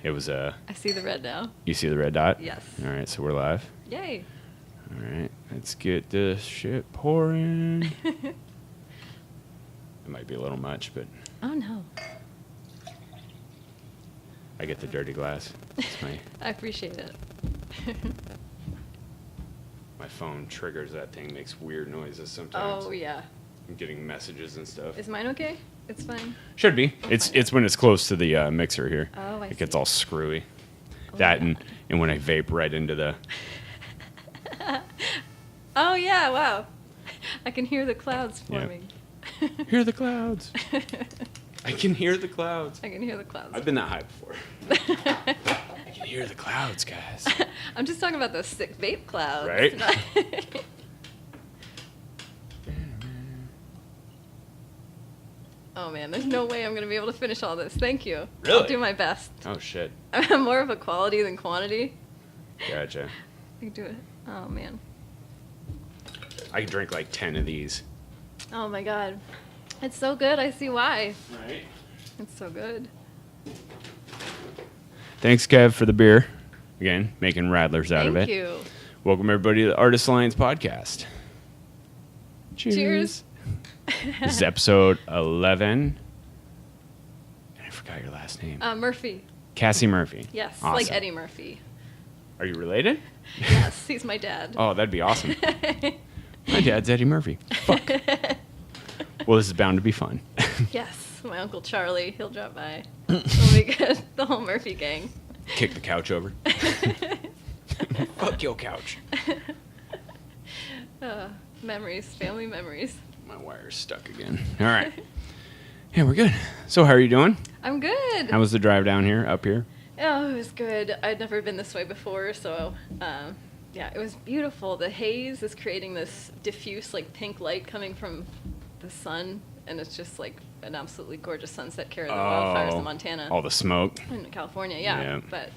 It was I see the red now. You see the red dot? Yes. All right, so we're live. Yay. All right, let's get this shit pouring. It might be a little much, but Oh, no. I get the dirty glass. It's I appreciate it. my phone triggers that thing, makes weird noises sometimes. Oh, yeah. I'm getting messages and stuff. Is mine okay? It's fine. Should be. Oh, It's fine. when it's close to the mixer here. Oh, I It gets see. all screwy. Oh, That yeah. and when I vape right into the... Oh, yeah, wow. I can hear the clouds Yeah. forming. Hear the clouds. I can hear the clouds. I can hear the clouds. I've been that high before. I can hear the clouds, guys. I'm just talking about those sick vape clouds. Right? not- Oh, man, there's no way I'm going to be able to finish all this. Thank you. Really? I'll do my best. Oh, shit. I'm more of a quality than quantity. Gotcha. I can do it. Oh, man. I could drink like 10 of these. Oh, my God. It's so good. I see why. Right. It's so good. Thanks, Kev, for the beer. Again, making rattlers out of it. Thank you. Welcome, everybody, to the Artist Alliance podcast. Cheers. This is episode 11. I forgot your last name. Murphy. Cassie Murphy. Yes, Awesome. like Eddie Murphy. Are you related? Yes, he's my dad. Oh, that'd be awesome. My dad's Eddie Murphy. Fuck. Well, this is bound to be fun. Yes, my Uncle Charlie. He'll drop by. It'll be good. The whole Murphy gang. Kick the couch over. Fuck your couch. Memories, family memories. My wire's stuck again. All right. Yeah, we're good. So how are you doing? I'm good. How was the drive down here, up here? Oh, it was good. I'd never been this way before, so yeah, it was beautiful. The haze is creating this diffuse, like, pink light coming from the sun, and it's just like an absolutely gorgeous sunset carrying the wildfires in Montana. All the smoke. In California, yeah. Yeah. But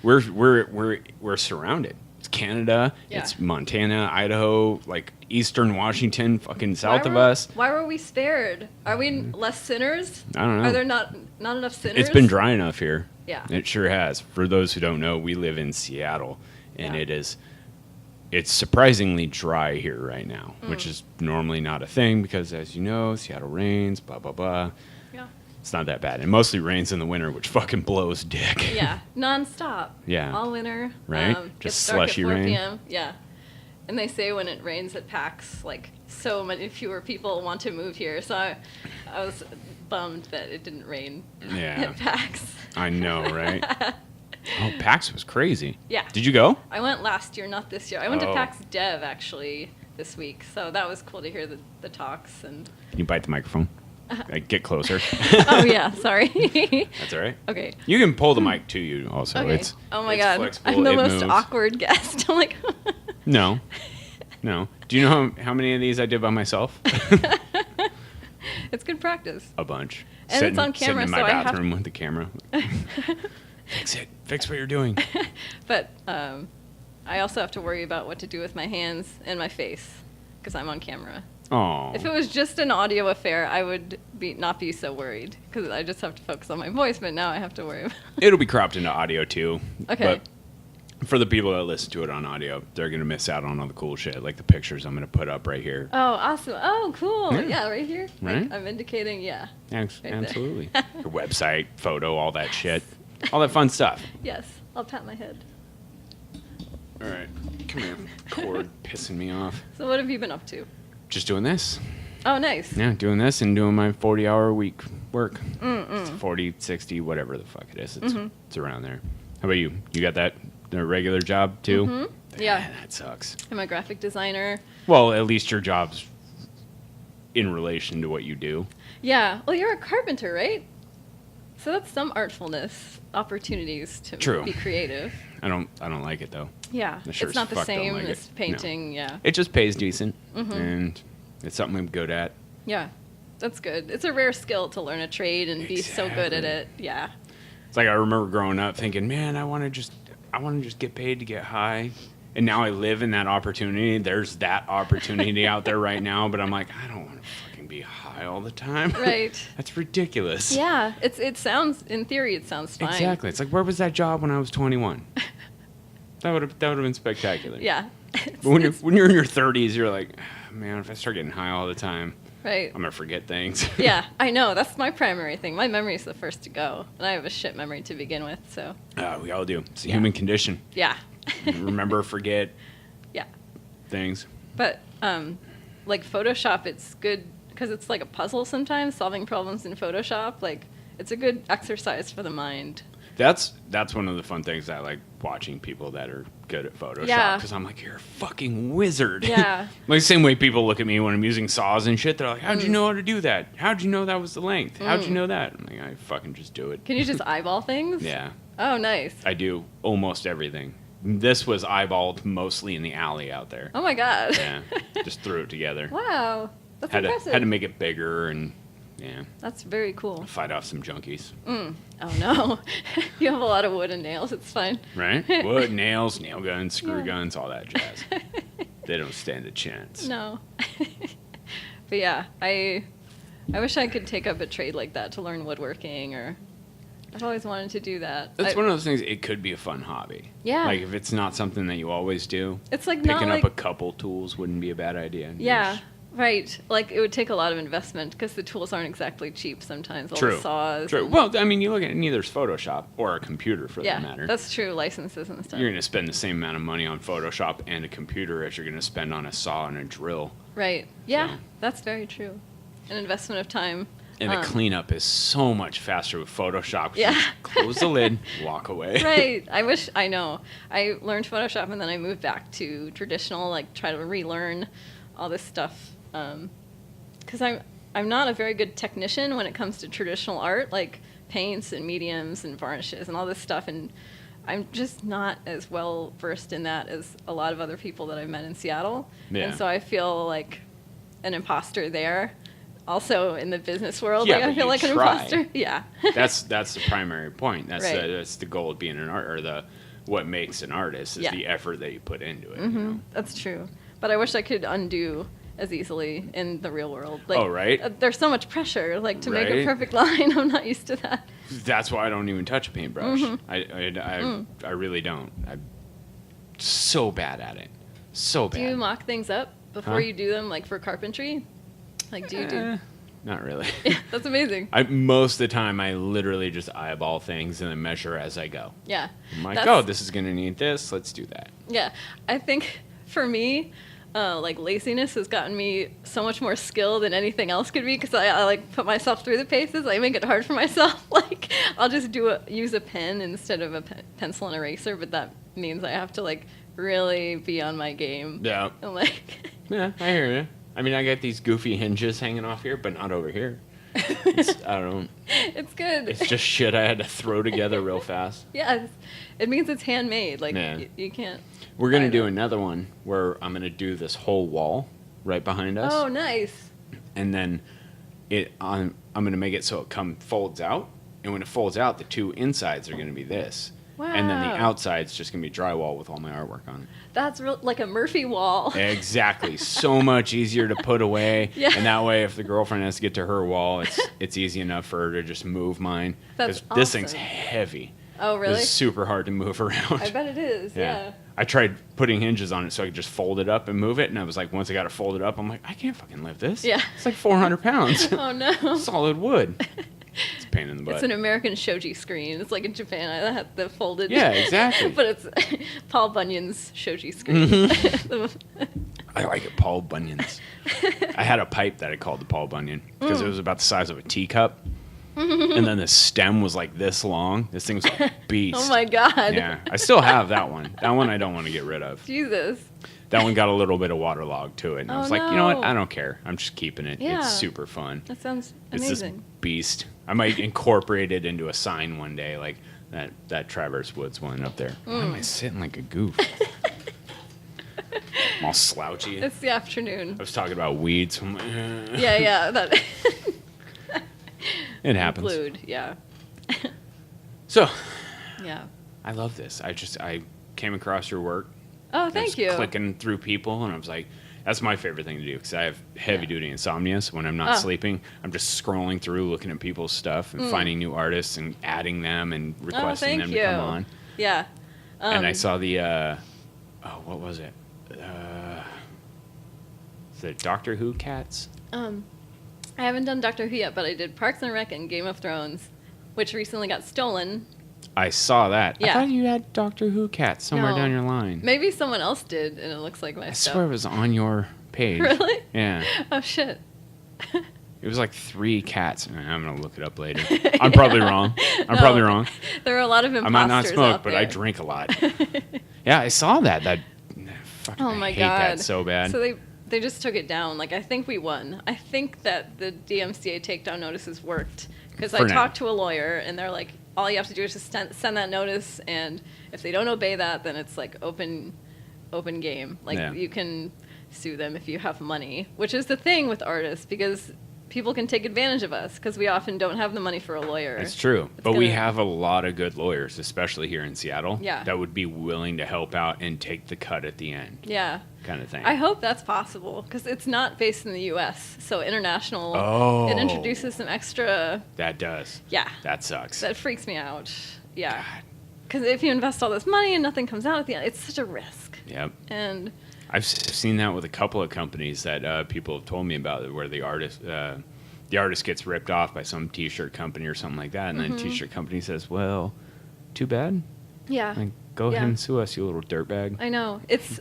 We're surrounded. It's Canada. Yeah. It's Montana, Idaho, like eastern Washington, fucking south of were- us. Why were we spared? Are we less sinners? I don't know. Are there not enough sinners? It's been dry enough here. Yeah. It sure has. For those who don't know, we live in Seattle, and Yeah. it's surprisingly dry here right now, which Mm. is normally not a thing because, as you know, Seattle rains, blah, blah, blah. Yeah. It's not that bad. It mostly rains in the winter, which fucking blows dick. Yeah, nonstop. Yeah. All winter. Right? Gets Just dark slushy at 4 rain. p.m. Yeah. And they say when it rains, it packs. Like, so many fewer people want to move here. So I was bummed that it didn't rain Yeah. at PAX. I know, right? Oh, PAX was crazy. Yeah. Did you go? I went last year, not this year. I went to Oh. PAX Dev, actually, this week. So that was cool to hear the talks. And Can you bite the microphone? Like, get closer. oh, yeah, sorry. That's all right. Okay. You can pull the mic to you also. Okay. It's Oh, my it's God. flexible, I'm the it most moves. awkward guest. I'm like... No. No. Do you know how many of these I did by myself? It's good practice. A bunch. And it's on camera, sitting in my so I have- bathroom with the camera. Fix it. Fix what you're doing. But I also have to worry about what to do with my hands and my face because I'm on camera. Oh. If it was just an audio affair, I would not be so worried because I just have to focus on my voice. But now I have to worry about. It'll be cropped into audio too. Okay. But for the people that listen to it on audio, they're gonna miss out on all the cool shit, like the pictures I'm gonna put up right here. Oh, awesome! Oh, cool! Yeah. Yeah, right here. Right? Like, I'm indicating. Yeah. Right there. Absolutely. Your website, photo, all that shit, all that fun stuff. Yes, I'll pat my head. All right, come here. Cord pissing me off. So, what have you been up to? Just doing this. Oh, nice. Yeah, doing this and doing my 40-hour week work. It's 40, 60, whatever the fuck it is. It's around there. How about you? You got that a regular job too? Yeah. That sucks. I'm a graphic designer. Well, at least your job's in relation to what you do. Yeah. Well, you're a carpenter, right? So that's some artfulness, opportunities to True. be creative. I don't like it though. Yeah. I sure It's as not the fuck don't same like it. as painting. Yeah. It just pays decent, and it's something I'm good at. Yeah. That's good. It's a rare skill to learn a trade and be so good at Exactly. it. Yeah. It's like I remember growing up thinking, man, I want to just get paid to get high. And now I live in that opportunity. There's that opportunity out there right now, but I'm like, I don't want to fucking be high all the time. Right. That's ridiculous. Yeah, it sounds, in theory, it sounds fine. Exactly. It's like, where was that job when I was 21? That would have been spectacular. Yeah. But when you're in your 30s, you're like, man, if I start getting high all the time, right. I'm gonna forget things. Yeah, I know. That's my primary thing. My memory is the first to go, and I have a shit memory to begin with. So. We all do. It's a human condition. Yeah. Remember, forget. Yeah. Things. But like Photoshop, it's good because it's like a puzzle sometimes. Solving problems in Photoshop, like it's a good exercise for the mind. That's one of the fun things I like watching people that are good at Photoshop. Yeah. Because I'm like, you're a fucking wizard. Yeah. Like the same way people look at me when I'm using saws and shit. They're like, how'd you know how to do that? How'd you know that was the length? How'd you know that? I'm like, I fucking just do it. Can you just eyeball things? Yeah. Oh, nice. I do almost everything. This was eyeballed mostly in the alley out there. Oh my god. Yeah. Just threw it together. Wow. That's Had impressive. to make it bigger and yeah. That's very cool. Fight off some junkies. Oh no. You have a lot of wood and nails. It's fine. Right? Wood, nails, nail guns, screw guns, all that jazz. They don't stand a chance. No. But yeah, I wish I could take up a trade like that to learn woodworking, or I've always wanted to do that. That's one of those things, it could be a fun hobby. Yeah. Like if it's not something that you always do, It's like picking not up like a couple tools wouldn't be a bad idea. yeah, right. Like it would take a lot of investment because the tools aren't exactly cheap sometimes. All True. the saws. True. and- Well, I mean, you look at it, neither is Photoshop or a computer for that matter. that's true. Licenses and stuff. You're going to spend the same amount of money on Photoshop and a computer as you're going to spend on a saw and a drill. Right. Yeah, So. that's very true. An investment of time. And the cleanup is so much faster with Photoshop. 'Cause you Yeah. just close the lid, walk away. Right. I know. I learned Photoshop and then I moved back to traditional, like try to relearn all this stuff. Because I'm not a very good technician when it comes to traditional art, like paints and mediums and varnishes and all this stuff. And I'm just not as well versed in that as a lot of other people that I've met in Seattle. Yeah. And so I feel like an imposter there. Also in the business world, Yeah, like I but feel you like an try. imposter. Yeah. That's the primary point. That's Right. that's the goal of being an art, or what makes an artist is Yeah. the effort that you put into it. You know? That's true. But I wish I could undo as easily in the real world. Like, Oh, right? There's so much pressure, like to make a Right? perfect line. I'm not used to that. That's why I don't even touch a paintbrush. Mm-hmm. I really don't. I'm so bad at it. So bad. Do you mock things up before Huh? you do them, like for carpentry? Like, do you do? Not really. That's amazing. Most of the time, I literally just eyeball things and then measure as I go. Yeah. I'm like, That's- oh, this is going to need this. Let's do that. Yeah. I think for me, like laziness has gotten me so much more skill than anything else could be because I like put myself through the paces. I make it hard for myself. Like I'll just use a pen instead of a pencil and eraser, but that means I have to like really be on my game. Yeah. And like, Yeah, I hear you. I mean, I got these goofy hinges hanging off here, but not over here. I don't know. it's good. It's just shit I had to throw together real fast. Yeah, it means it's handmade. Like Yeah. you can't. We're going to buy do them. another one where I'm going to do this whole wall right behind us. Oh, nice. And then I'm going to make it so it folds out. And when it folds out, the two insides are going to be this. And then the Wow. outside's just going to be drywall with all my artwork on it. That's like a Murphy wall. Exactly. So much easier to put away. Yeah. And that way, if the girlfriend has to get to her wall, it's easy enough for her to just move mine. That's this thing's awesome. heavy. Oh, really? It's super hard to move around. I bet it is. Yeah. I tried putting hinges on it so I could just fold it up and move it. And I was like, once I got it folded up, I'm like, I can't fucking lift this. Yeah. It's like 400 pounds. Oh no. Solid wood. It's a pain in the butt. It's an American shoji screen. It's like in Japan. I have the folded. Yeah, exactly. But it's Paul Bunyan's shoji screen. Mm-hmm. I like it, Paul Bunyan's. I had a pipe that I called the Paul Bunyan because it was about the size of a teacup. And then the stem was like this long. This thing's a beast. Oh my god. Yeah, I still have that one. That one I don't want to get rid of. Jesus. That one got a little bit of waterlogged to it. And I Oh, was like, you know what? no. I don't care. I'm just keeping it. Yeah. It's super fun. That sounds It's this amazing. beast. I might incorporate it into a sign one day, like that Traverse Woods one up there. Why am I sitting like a goof? I'm all slouchy. It's the afternoon. I was talking about weeds. I'm like, Yeah. That. It happens. Glued. Yeah. So, Yeah. I love this. I came across your work. Oh, I was thank you. Clicking through people, and I was like, That's my favorite thing to do because I have heavy duty insomnia. So when I'm not sleeping, I'm just scrolling through, looking at people's stuff and finding new artists and adding them and requesting them to come on. Yeah. And I saw the, what was it? The Doctor Who cats? I haven't done Doctor Who yet, but I did Parks and Rec and Game of Thrones, which recently got stolen. I saw that. Yeah. I thought you had Doctor Who cats somewhere down your line. Maybe someone else did, and it looks like my stuff. I swear it was on your page. Really? Yeah. Oh, shit. It was like 3 cats. I'm going to look it up later. I'm probably wrong. I'm probably wrong. There are a lot of imposters I might not smoke, out but there. I drink a lot. Yeah, I saw that. Fucking, Oh, my I hate God. that so bad. So they just took it down. Like, I think we won. I think that the DMCA takedown notices worked. Because I talked to a lawyer, and they're like, all you have to do is just send that notice, and if they don't obey that, then it's like open game. Like, you can sue them if you have money, which is the thing with artists, because people can take advantage of us because we often don't have the money for a lawyer. It's true. But we have a lot of good lawyers, especially here in Seattle, that would be willing to help out and take the cut at the end. Yeah. Kind of thing. I hope that's possible because it's not based in the U.S., so international. Oh. It introduces some extra. That does. Yeah. That sucks. That freaks me out. Yeah. Because if you invest all this money and nothing comes out at the end, it's such a risk. Yep. And I've seen that with a couple of companies that people have told me about, where the artist gets ripped off by some T-shirt company or something like that, and then T-shirt company says, "Well, too bad. Yeah. Like, go ahead and sue us, you little dirtbag." I know. It's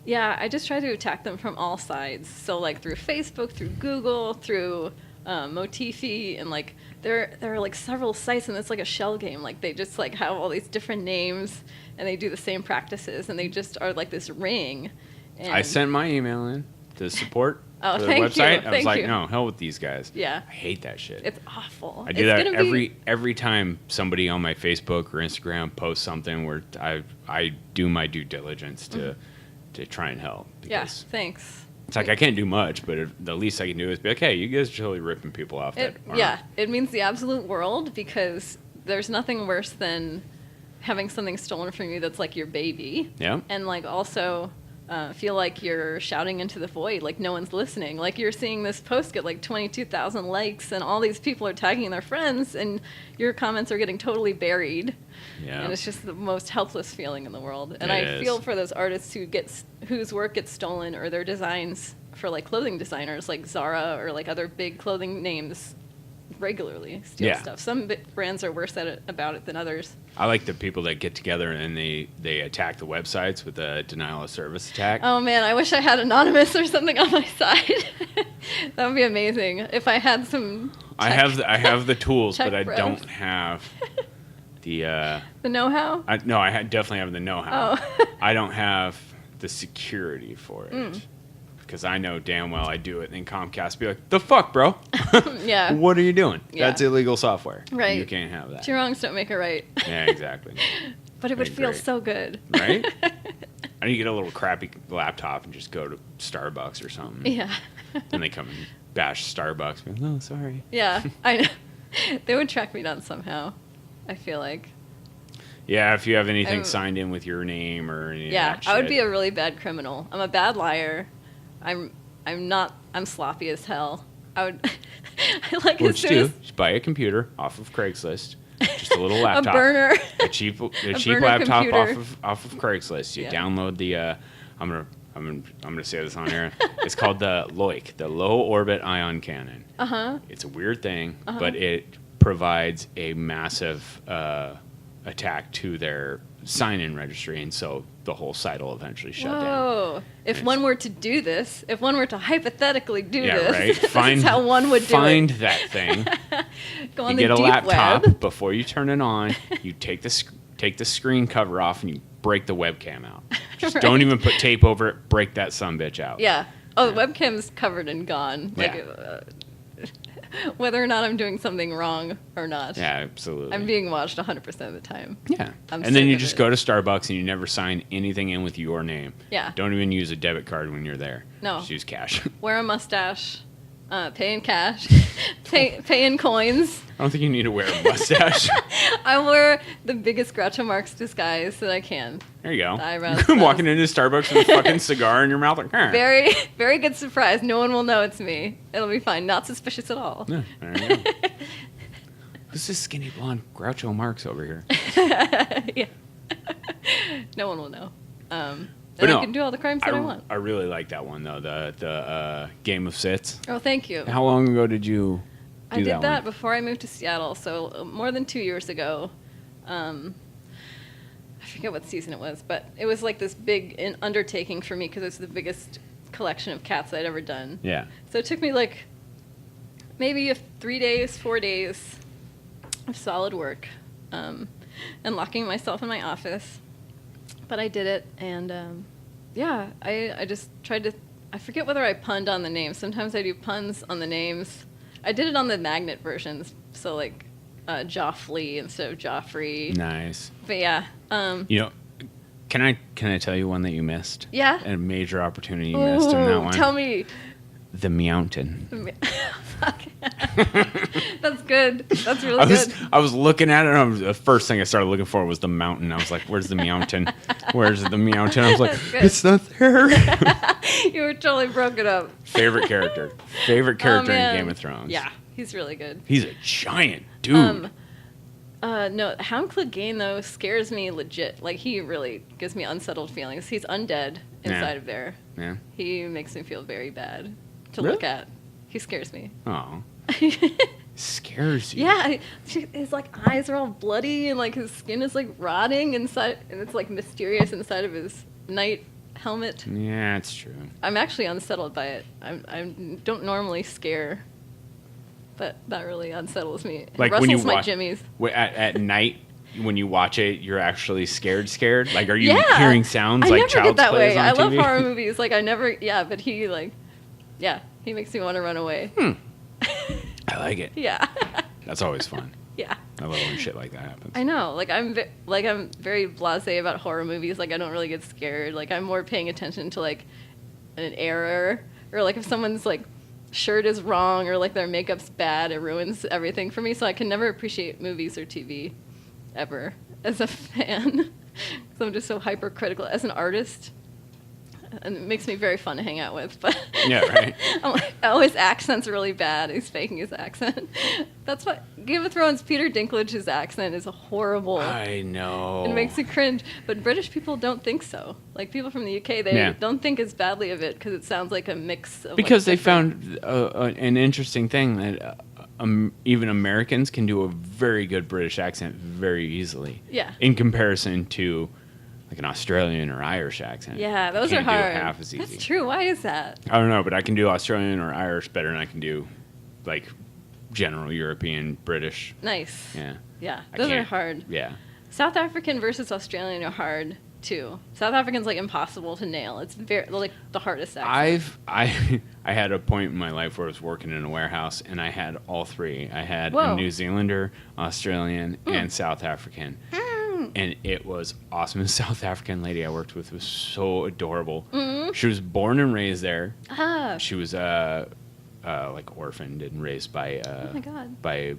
yeah. I just try to attack them from all sides. So like through Facebook, through Google, through Motifi, and like there are like several sites, and it's like a shell game. Like they just like have all these different names, and they do the same practices, and they just are like this ring. And I sent my email in to support Oh, for the thank you. website. I was Thank like, you. no, hell with these guys. Yeah. I hate that shit. It's awful. I do that every time somebody on my Facebook or Instagram posts something where I do my due diligence to try and help. Yeah, thanks. It's like I can't do much, but the least I can do is be like, hey, you guys are totally ripping people off. It means the absolute world, because there's nothing worse than having something stolen from you that's like your baby. Yeah. And like also feel like you're shouting into the void, like no one's listening. Like you're seeing this post get like 22,000 likes, and all these people are tagging their friends, and your comments are getting totally buried. Yeah. And it's just the most helpless feeling in the world. And I feel for those artists whose work gets stolen, or their designs for like clothing designers like Zara or like other big clothing names regularly steal stuff. Some brands are worse about it than others. I like the people that get together and they attack the websites with a denial of service attack. Oh man, I wish I had Anonymous or something on my side. That would be amazing. If I had some I have the tools, but I bros. don't have the know-how. I definitely have the know-how. Oh. I don't have the security for it. Because I know damn well I do it, and then Comcast be like, "The fuck, bro? Yeah. What are you doing? Yeah. That's illegal software. Right. You can't have that." Two wrongs don't make a right. Yeah, exactly. But it would feel so good. Right? I need to get a little crappy laptop and just go to Starbucks or something. Yeah. Then they come and bash Starbucks. Be like, "No, sorry." Yeah, I know. They would track me down somehow, I feel like. Yeah, if you have anything signed in with your name or any of that shit. I would be a really bad criminal. I'm a bad liar. I'm sloppy as hell. I would I like What you do, just buy a computer off of Craigslist. Just a little laptop. A burner. A cheap burner laptop computer. off of Craigslist. You download the I'm gonna say this on air. It's called the LOIC, the Low Orbit Ion Cannon. It's a weird thing, but it provides a massive attack to their sign-in registry, and so the whole site will eventually shut down. Whoa. If one were to do this, if one were to hypothetically do this, right? this is how one would do it. Find that thing. Go on You the get a deep laptop. web. Before you turn it on, you take the screen cover off and you break the webcam out. Just Right. don't even put tape over it. Break that sumbitch out. Yeah. Oh, the webcam's covered and gone. Like, whether or not I'm doing something wrong or not. Yeah, absolutely. I'm being watched 100% of the time. Yeah. I'm And then sick you of just it. go to Starbucks and you never sign anything in with your name. Yeah. Don't even use a debit card when you're there. No. Just use cash. Wear a mustache. Pay in cash. pay in coins. I don't think you need to wear a mustache. I wore the biggest Groucho Marx disguise that I can. There you go. The eyebrows. Walking into Starbucks with a fucking cigar in your mouth. Like, Very, very good surprise. No one will know it's me. It'll be fine. Not suspicious at all. Yeah, there you go. Who's this skinny blonde Groucho Marx over here? Yeah. No one will know. But And no, I can do all the crimes that I want. I really like that one though. The Game of Sits. Oh, thank you. How long ago did you do I did that one? before I moved to Seattle, so more than 2 years ago. I forget what season it was, but it was like this big undertaking for me because it's the biggest collection of cats I'd ever done. Yeah. So it took me like maybe 3 days, 4 days of solid work and locking myself in my office. But I did it, and yeah, I just tried to, I forget whether I punned on the names. Sometimes I do puns on the names. I did it on the magnet versions, so like Joffrey instead of Joffrey. Nice. But yeah. You know, can I tell you one that you missed? Yeah? A major opportunity you missed in that one. Tell me. The Mountain. Fuck. That's good. That's really good. I was looking at it, and the first thing I started looking for was the mountain. I was like, where's the mountain? Where's the mountain? I was like, it's not there. You were totally broke it up. Favorite character in Game of Thrones. Yeah, he's really good. He's a giant dude. No, Hound Clegane, though, scares me legit. Like, he really gives me unsettled feelings. He's undead inside of there. Yeah. He makes me feel very bad to Really? look at. He scares me. Oh. Scares you. Yeah, his like eyes are all bloody and like his skin is like rotting inside, and it's like mysterious inside of his knight helmet. Yeah, it's true. I'm actually unsettled by it. I don't normally scare, but that really unsettles me. It Like when you rustles my watch jimmies. at night when you watch it, you're actually scared. Like, are you Yeah. hearing sounds I like never child's get that plays way. on I love TV? horror movies. Like I never. Yeah, but he like, yeah, he makes me want to run away. I like it. Yeah. That's always fun. Yeah. I love when shit like that happens. I know. Like I'm very blasé about horror movies. Like I don't really get scared. Like I'm more paying attention to like an error, or like if someone's like shirt is wrong or like their makeup's bad, it ruins everything for me. So I can never appreciate movies or TV ever as a fan. So I'm just so hypercritical as an artist. And it makes me very fun to hang out with, but Yeah, right. I'm like, oh, his accent's really bad. He's faking his accent. That's what Game of Thrones. Peter Dinklage's accent is horrible. I know. It makes me cringe. But British people don't think so. Like people from the UK, they don't think as badly of it because it sounds like a mix of. Because like, they found an interesting thing that even Americans can do a very good British accent very easily. Yeah. In comparison to like an Australian or Irish accent. Yeah, those are Can't do it hard. half as easy. That's true. Why is that? I don't know, but I can do Australian or Irish better than I can do like general European, British. Nice. Yeah. Yeah, I those are can't- hard. Yeah. South African versus Australian are hard too. South African's like impossible to nail. It's very like the hardest accent. I had a point in my life where I was working in a warehouse and I had all three. I had Whoa. a New Zealander, Australian, and South African. And it was awesome. The South African lady I worked with was so adorable. She was born and raised there. Ah. She was like orphaned and raised by Oh my God. by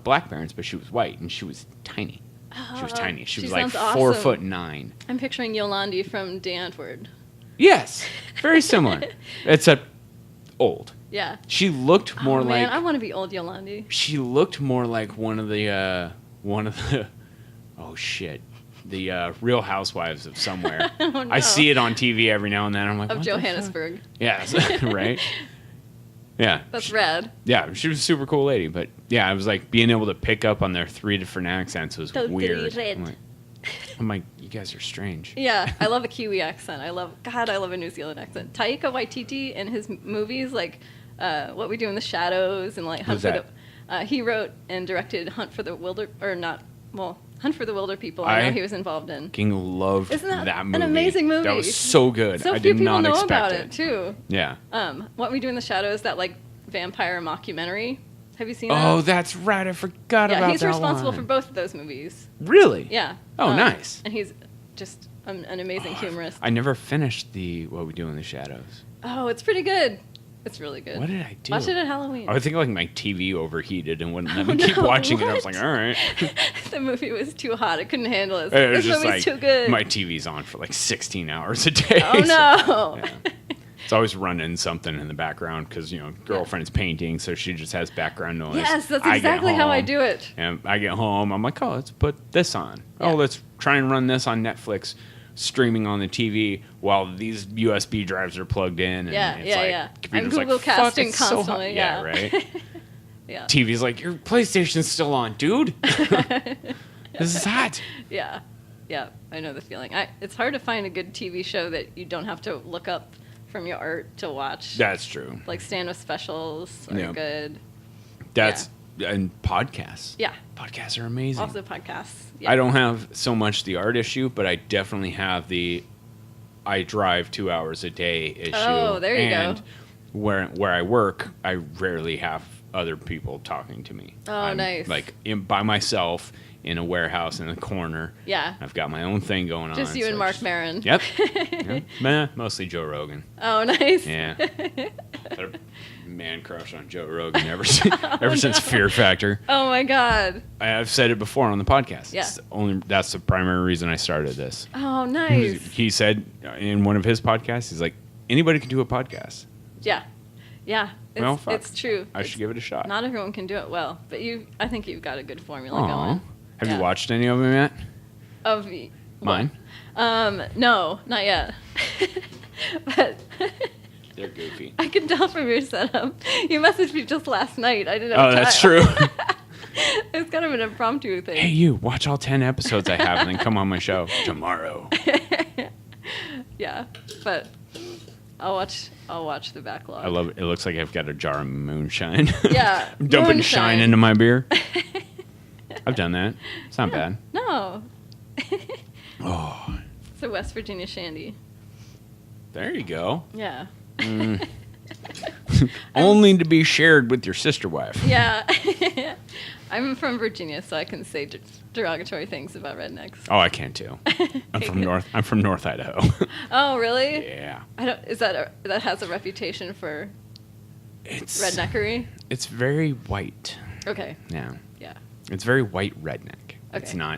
black parents, but she was white and she was tiny. She was tiny. She was like sounds 4'9". I'm picturing Yolandi from Dan Antwoord. Yes, very similar, except old. Yeah. She looked more Oh man, like I want to be old Yolandi. she looked more like one of the oh shit, the Real Housewives of somewhere. Oh, no. I see it on TV every now and then. I'm like, Of what the fuck? Johannesburg. Yeah, right. Yeah, That's rad. yeah, she was a super cool lady, but yeah, I was like being able to pick up on their 3 different accents was Totally weird. red. I'm like, you guys are strange. Yeah, I love a Kiwi accent. I love a New Zealand accent. Taika Waititi in his movies like What We Do in the Shadows and like Who's that? He wrote and directed Hunt for the Wilder People. I know he was involved in. Fucking loved Isn't that that movie. an amazing movie? That was so good. So I few did people not know expect about it. it too. Yeah. What We Do in the Shadows, that like vampire mockumentary. Have you seen that? Oh, that's right. I forgot about that. Yeah, he's responsible one. for both of those movies. Really? Yeah. Oh, nice. And he's just an amazing humorist. I never finished the What We Do in the Shadows. Oh, it's pretty good. It's really good. What did I do? Watch it at Halloween. I think like my TV overheated and wouldn't let me keep watching it. I was like, all right. The movie was too hot. I couldn't handle it. It was This just movie's like too good. my TV's on for like 16 hours a day. Oh no. Yeah. It's always running something in the background because, girlfriend's painting, so she just has background noise. Yes, that's exactly how I do it. And I get home, I'm like, oh, let's put this on. Yeah. Oh, let's try and run this on Netflix, streaming on the TV while these USB drives are plugged in. And it's Yeah. I'm computer's Google like, fuck, casting it's so hot. constantly. Yeah, right? Yeah. TV's like, your PlayStation's still on, dude. This is hot. Yeah. Yeah, I know the feeling. It's hard to find a good TV show that you don't have to look up from your art to watch. That's true. Like stand-up specials are good. And podcasts. Yeah. Podcasts are amazing. Also podcasts. Yeah. I don't have so much the art issue, but I definitely have I drive 2 hours a day issue. Oh, there you go. Where I work, I rarely have other people talking to me. Oh, I'm nice. Like by myself in a warehouse in the corner. Yeah. I've got my own thing going on. Just you and Mark Maron. Yep. Mostly Joe Rogan. Oh, nice. Yeah. Had a man crush on Joe Rogan ever since Fear Factor. Oh my God. I've said it before on the podcast. Yeah. That's the primary reason I started this. Oh, nice. He said in one of his podcasts, he's like, anybody can do a podcast. Yeah. Yeah. Well, fuck. It's true. I should give it a shot. Not everyone can do it well, but I think you've got a good formula Aww. going. Have you watched any of them yet? Of mine? No, not yet. But they're goofy. I can tell from your setup. You messaged me just last night. I didn't have time. That's true. It's kind of an impromptu thing. Hey, you watch all 10 episodes I have and then come on my show tomorrow. Yeah, but I'll watch the backlog. I love it. It looks like I've got a jar of moonshine. Yeah, I'm dumping moonshine. shine into my beer. I've done that. It's not bad. No. Oh, It's a West Virginia shandy. there you go. Yeah. Only to be shared with your sister wife. Yeah. I'm from Virginia, so I can say derogatory things about rednecks. Oh, I can too. I'm from North Idaho. Oh, really? Yeah. That has a reputation for redneckery? It's very white. Okay. Yeah. Yeah. It's very white redneck. Okay.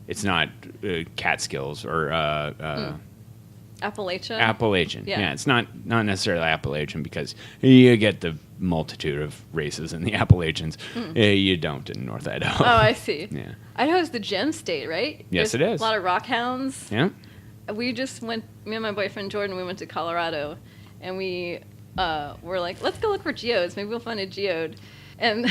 It's not Catskills or Appalachia? Appalachian. Yeah. It's not necessarily Appalachian because you get the multitude of races in the Appalachians. You don't in North Idaho. Oh, I see. Yeah. Idaho's the gem state, right? Yes, There's it is. A lot of rock hounds. Yeah. We just went, me and my boyfriend Jordan, we went to Colorado, and we were like, let's go look for geodes. Maybe we'll find a geode. And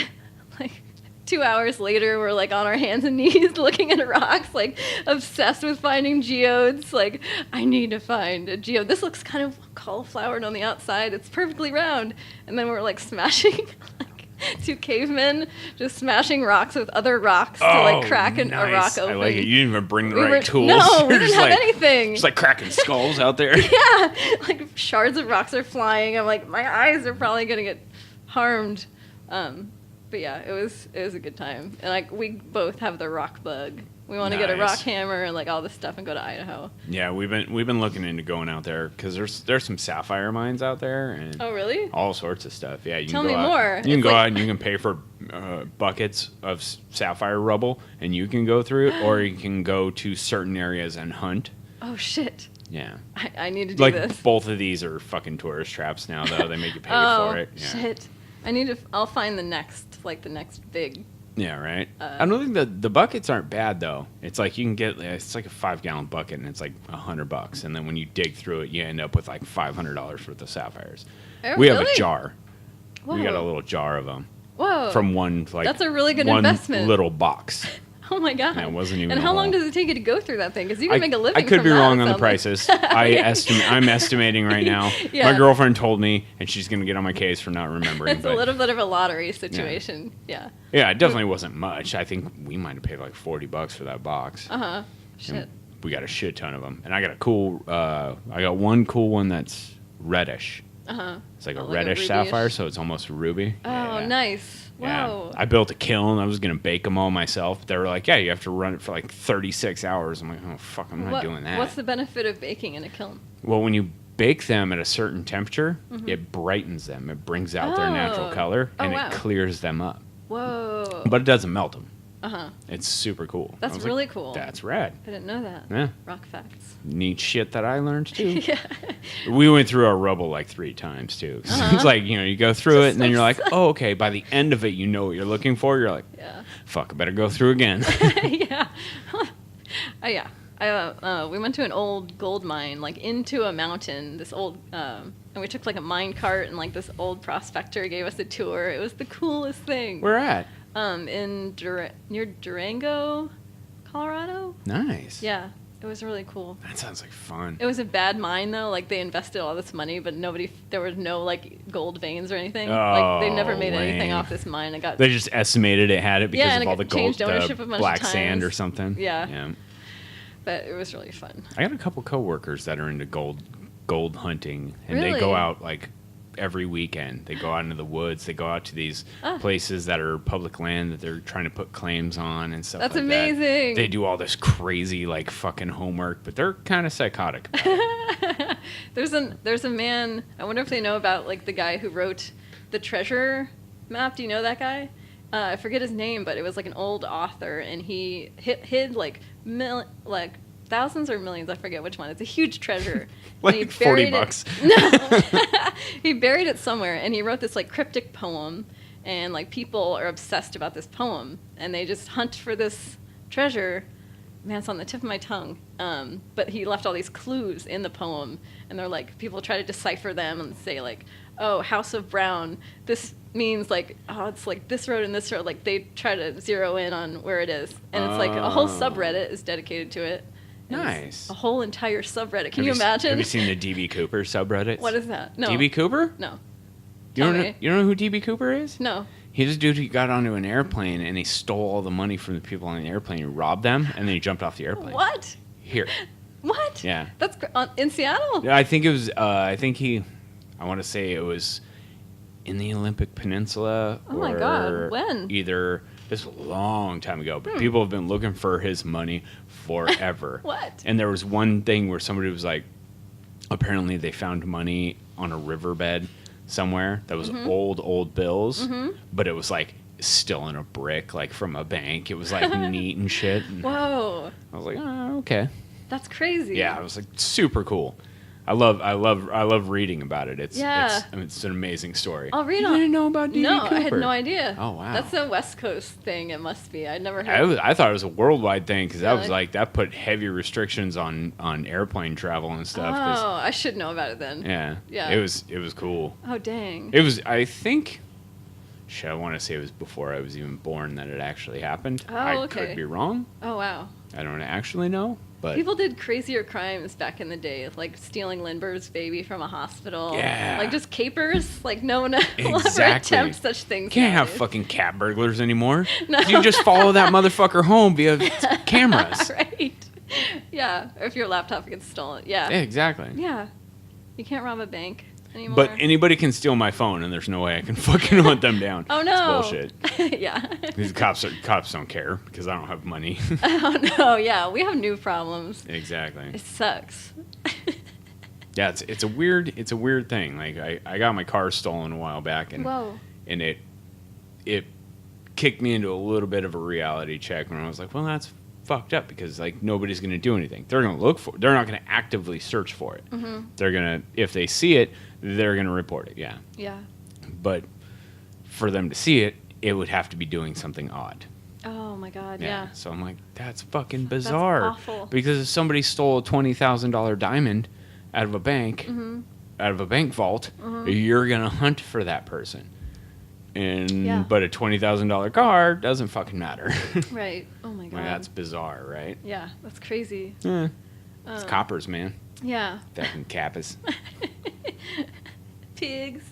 like 2 hours later, we're like on our hands and knees looking at rocks, like obsessed with finding geodes. Like, I need to find a geode. This looks kind of cauliflowered on the outside. It's perfectly round. And then we're like smashing, like two cavemen, just smashing rocks with other rocks to like crack a rock open. I like it. You didn't even bring the right tools. No, we You're didn't just have like, anything. Just like cracking skulls out there. Yeah, like shards of rocks are flying. I'm like, my eyes are probably gonna get harmed. But yeah, it was a good time. And like we both have the rock bug. We want to get a rock hammer and like all this stuff and go to Idaho. Yeah, we've been looking into going out there because there's some sapphire mines out there and Oh, really? all sorts of stuff. Yeah, you Tell can go me out, more. You can go out and you can pay for buckets of sapphire rubble and you can go through it, or you can go to certain areas and hunt. Oh shit! Yeah, I need to do this. Like both of these are fucking tourist traps now, though. They make you pay for it. Yeah. Shit! I'll find the next big. Yeah, right. I don't think the buckets aren't bad though. It's like you can get it's like a 5-gallon bucket and it's like $100, and then when you dig through it, you end up with like $500 worth of sapphires. Oh, We have really? a jar. Whoa. We got a little jar of them Whoa! from one That's a really good one investment. little box. Oh my god! Yeah, it wasn't even. And a how long whole- does it take you to go through that thing? Because you can make a living. I could from be that, wrong it on the sounds like. prices. I'm estimating right now. Yeah. My girlfriend told me, and she's gonna get on my case for not remembering. It's but a little bit of a lottery situation. Yeah. yeah, it definitely wasn't much. I think we might have paid like $40 for that box. Shit. And we got a shit ton of them, and I got a cool. I got one cool one that's reddish. It's like a reddish ruby-ish? sapphire, so it's almost ruby. Oh, Yeah. nice. Yeah. Wow. I built a kiln. I was going to bake them all myself. They were like, yeah, you have to run it for like 36 hours. I'm like, oh, fuck, I'm not doing that. What's the benefit of baking in a kiln? Well, when you bake them at a certain temperature, it brightens them. It brings out their natural color, and it clears them up. Whoa. But it doesn't melt them. Uh-huh. It's super cool. That's really cool. That's rad. I didn't know that. Yeah. Rock facts. Neat shit that I learned, too. Yeah. We went through our rubble like 3 times, too. It's like, you go through it, and then you're like, oh, okay. By the end of it, you know what you're looking for. You're like, fuck, I better go through again. Yeah. We went to an old gold mine, like into a mountain, this old, and we took like a mine cart, and like this old prospector gave us a tour. It was the coolest thing. Where at? Near Durango, Colorado. Nice. Yeah, it was really cool. That sounds like fun. It was a bad mine though. Like they invested all this money, but there was no like gold veins or anything. Like they never made anything off this mine. They just estimated it had it because of all the gold, black sand or something. Yeah. But it was really fun. I got a couple coworkers that are into gold hunting, and Really? they go out like every weekend. They go out into the woods. They go out to these places that are public land that they're trying to put claims on and stuff. That's like amazing. That. They do all this crazy like fucking homework, but they're kind of psychotic about it. There's a man. I wonder if they know about like the guy who wrote the treasure map. Do you know that guy? I forget his name, but it was like an old author, and he hid like thousands or millions. I forget which one. It's a huge treasure. Like and he buried $40. No, he buried it somewhere, and he wrote this like cryptic poem, and like people are obsessed about this poem, and they just hunt for this treasure. Man, it's on the tip of my tongue. But he left all these clues in the poem, and they're like, people try to decipher them and say like, oh, House of Brown, this means like, oh, it's like this road and this road. Like they try to zero in on where it is, and it's like a whole subreddit is dedicated to it. Nice. A whole entire subreddit. Can you imagine? Have you seen the DB Cooper subreddit? What is that? No. DB Cooper? No. You don't know who DB Cooper is? No. He's a dude who got onto an airplane and he stole all the money from the people on the airplane. He robbed them and then he jumped off the airplane. What? Here. What? Yeah. That's in Seattle? I think it was. I want to say it was in the Olympic Peninsula. Oh my God! When? Either this was a long time ago, but people have been looking for his money forever. What? And there was one thing where somebody was like, apparently they found money on a riverbed somewhere that was old bills, but it was like still in a brick, like from a bank. It was like neat and shit. And whoa! I was like, oh, okay. That's crazy. Yeah, it was like super cool. I love reading about it. It's an amazing story. I'll read you on. didn't know about DB No, Cooper? I had no idea. Oh wow, that's a West Coast thing. It must be. I'd never heard. I thought it was a worldwide thing because Really? that was like that put heavy restrictions on airplane travel and stuff. Oh, I should know about it then. Yeah. Yeah. It was cool. Oh dang. It was. I think. I want to say it was before I was even born that it actually happened. Oh, I okay. could be wrong. Oh wow. I don't actually know. But people did crazier crimes back in the day, like stealing Lindbergh's baby from a hospital. Yeah. Like just capers. Like no one will ever Exactly. attempt such things. Can't have nowadays. fucking cat burglars anymore. No. You just follow that motherfucker home via cameras. Right. Yeah. Or if your laptop gets stolen. Yeah. Yeah, exactly. Yeah. You can't rob a bank anymore. But anybody can steal my phone, and there's no way I can fucking hunt them down. Oh no. It's bullshit. Yeah. These cops don't care because I don't have money. Oh no. Yeah. We have new problems. Exactly. It sucks. Yeah, it's a weird thing. Like I got my car stolen a while back, and Whoa. and it kicked me into a little bit of a reality check when I was like, well, that's fucked up because like nobody's going to do anything. They're going to look for it. They're not going to actively search for it. They're going to, if they see it, they're going to report it. Yeah. Yeah. But for them to see it, it would have to be doing something odd. Oh my God. Yeah. So I'm like, that's fucking bizarre. That's awful. Because if somebody stole a $20,000 diamond out of a bank, out of a bank vault, you're going to hunt for that person. But a $20,000 car doesn't fucking matter. Right. Oh my God. Like, that's bizarre, right? Yeah. That's crazy. Yeah. It's coppers, man. Yeah. Fucking cappers. Pigs.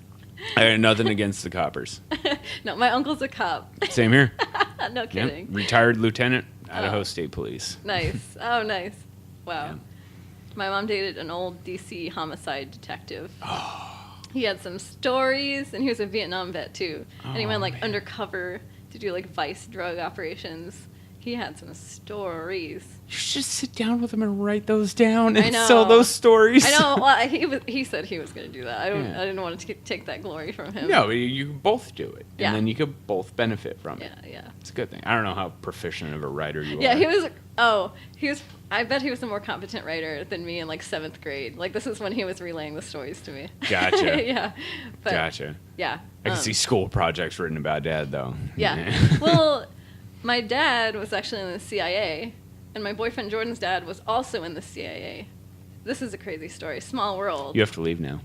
I had nothing against the coppers. No, my uncle's a cop. Same here. No kidding. Yep. Retired lieutenant, Idaho State Police. Nice. Oh, nice. Wow. Yeah. My mom dated an old DC homicide detective. Oh. He had some stories, and he was a Vietnam vet, too. And he went, like, undercover to do, like, vice drug operations. He had some stories. You should sit down with him and write those down I and know. sell those stories. I know. Well, he said he was going to do that. I didn't want to take that glory from him. No, you can both do it, Yeah. and then you could both benefit from it. Yeah. It's a good thing. I don't know how proficient of a writer you are. Yeah, he was. I bet he was a more competent writer than me in like 7th grade. Like this is when he was relaying the stories to me. Gotcha. Yeah. But, Gotcha. Yeah. I can see school projects written about Dad, though. Yeah. Well, my dad was actually in the CIA, and my boyfriend Jordan's dad was also in the CIA. This is a crazy story. Small world. You have to leave now.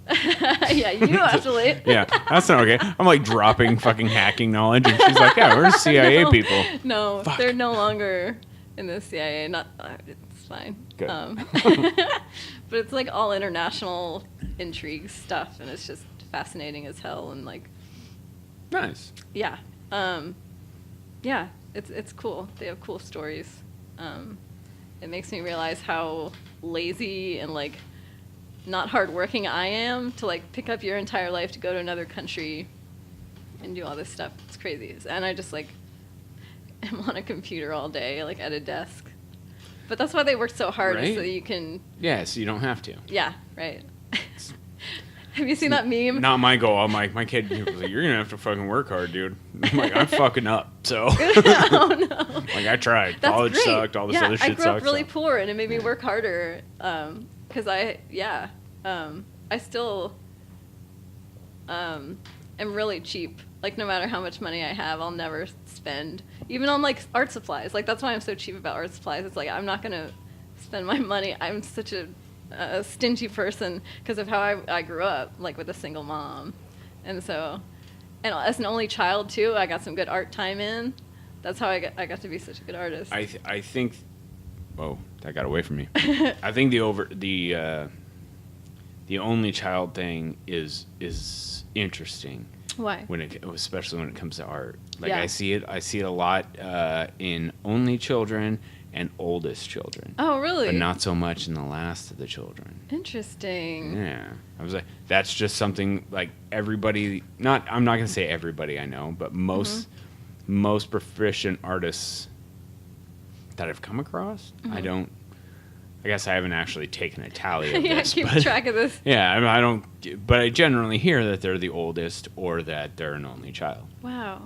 Yeah, you have to leave. Yeah, that's not okay. I'm like dropping fucking hacking knowledge, and she's like, yeah, we're CIA No, people. No, Fuck. they're no longer in the CIA. Not, it's fine. Good. But it's like all international intrigue stuff, and it's just fascinating as hell. And like, Nice. yeah, yeah, it's cool. They have cool stories. It makes me realize how lazy and like not hardworking I am to like pick up your entire life to go to another country and do all this stuff. It's crazy. And I just like am on a computer all day, like at a desk. But that's why they work so hard, Right? so that you can. Yeah, so you don't have to. Yeah, right. Have you seen that meme? Not my goal. I'm like, my kid was like, you're going to have to fucking work hard, dude. I'm like, I'm fucking up, so. Oh no. Like, I tried. That's College great. sucked. All this other shit I grew sucked. up really so. poor, and it made me work harder. Because I still am really cheap. Like, no matter how much money I have, I'll never spend. Even on, like, art supplies. Like, that's why I'm so cheap about art supplies. It's like, I'm not going to spend my money. I'm such a stingy person because of how I grew up, like, with a single mom. And so, and as an only child, too, I got some good art time in. That's how I got to be such a good artist. I think, whoa, that got away from me. I think the only child thing is interesting. Why? Especially when it comes to art. Like Yeah. I see it a lot in only children and oldest children. Oh, really? But not so much in the last of the children. Interesting. Yeah. I was like, that's just something like everybody, I'm not going to say everybody I know, but most proficient artists that I've come across, I guess I haven't actually taken a tally of Yeah, this. keep but, track of this. Yeah, I don't, but I generally hear that they're the oldest or that they're an only child. Wow.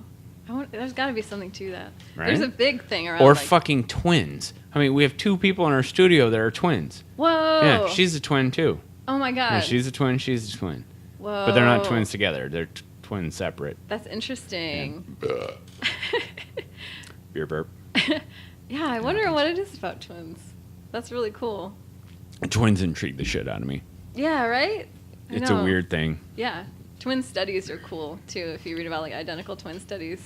There's got to be something to that. Right? There's a big thing around. Or like, fucking twins. I mean, we have 2 people in our studio that are twins. Whoa. Yeah, she's a twin too. Oh my God. Yeah, she's a twin, she's a twin. Whoa. But they're not twins together. They're twins separate. That's interesting. Beer burp. Yeah, I wonder what it is about twins. That's really cool. Twins intrigue the shit out of me. Yeah, right? I It's a know. weird thing. Yeah. Twin studies are cool, too, if you read about, like, identical twin studies.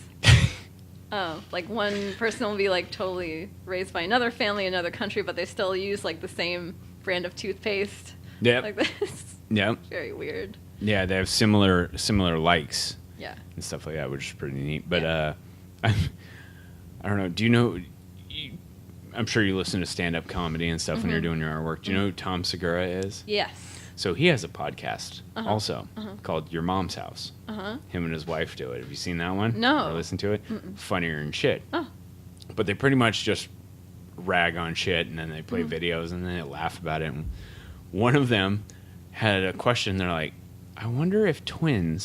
Like, one person will be, like, totally raised by another family in another country, but they still use, like, the same brand of toothpaste. Yep. Like this. Yep. Very weird. Yeah, they have similar likes Yeah. and stuff like that, which is pretty neat. But Yeah. I don't know. Do you know? I'm sure you listen to stand-up comedy and stuff when you're doing your artwork. Do you know who Tom Segura is? Yes. So he has a podcast also called Your Mom's House. Uh-huh. Him and his wife do it. Have you seen that one? No. Or listened to it? Funnier and shit. Oh. But they pretty much just rag on shit and then they play videos and then they laugh about it. And one of them had a question. They're like, I wonder if twin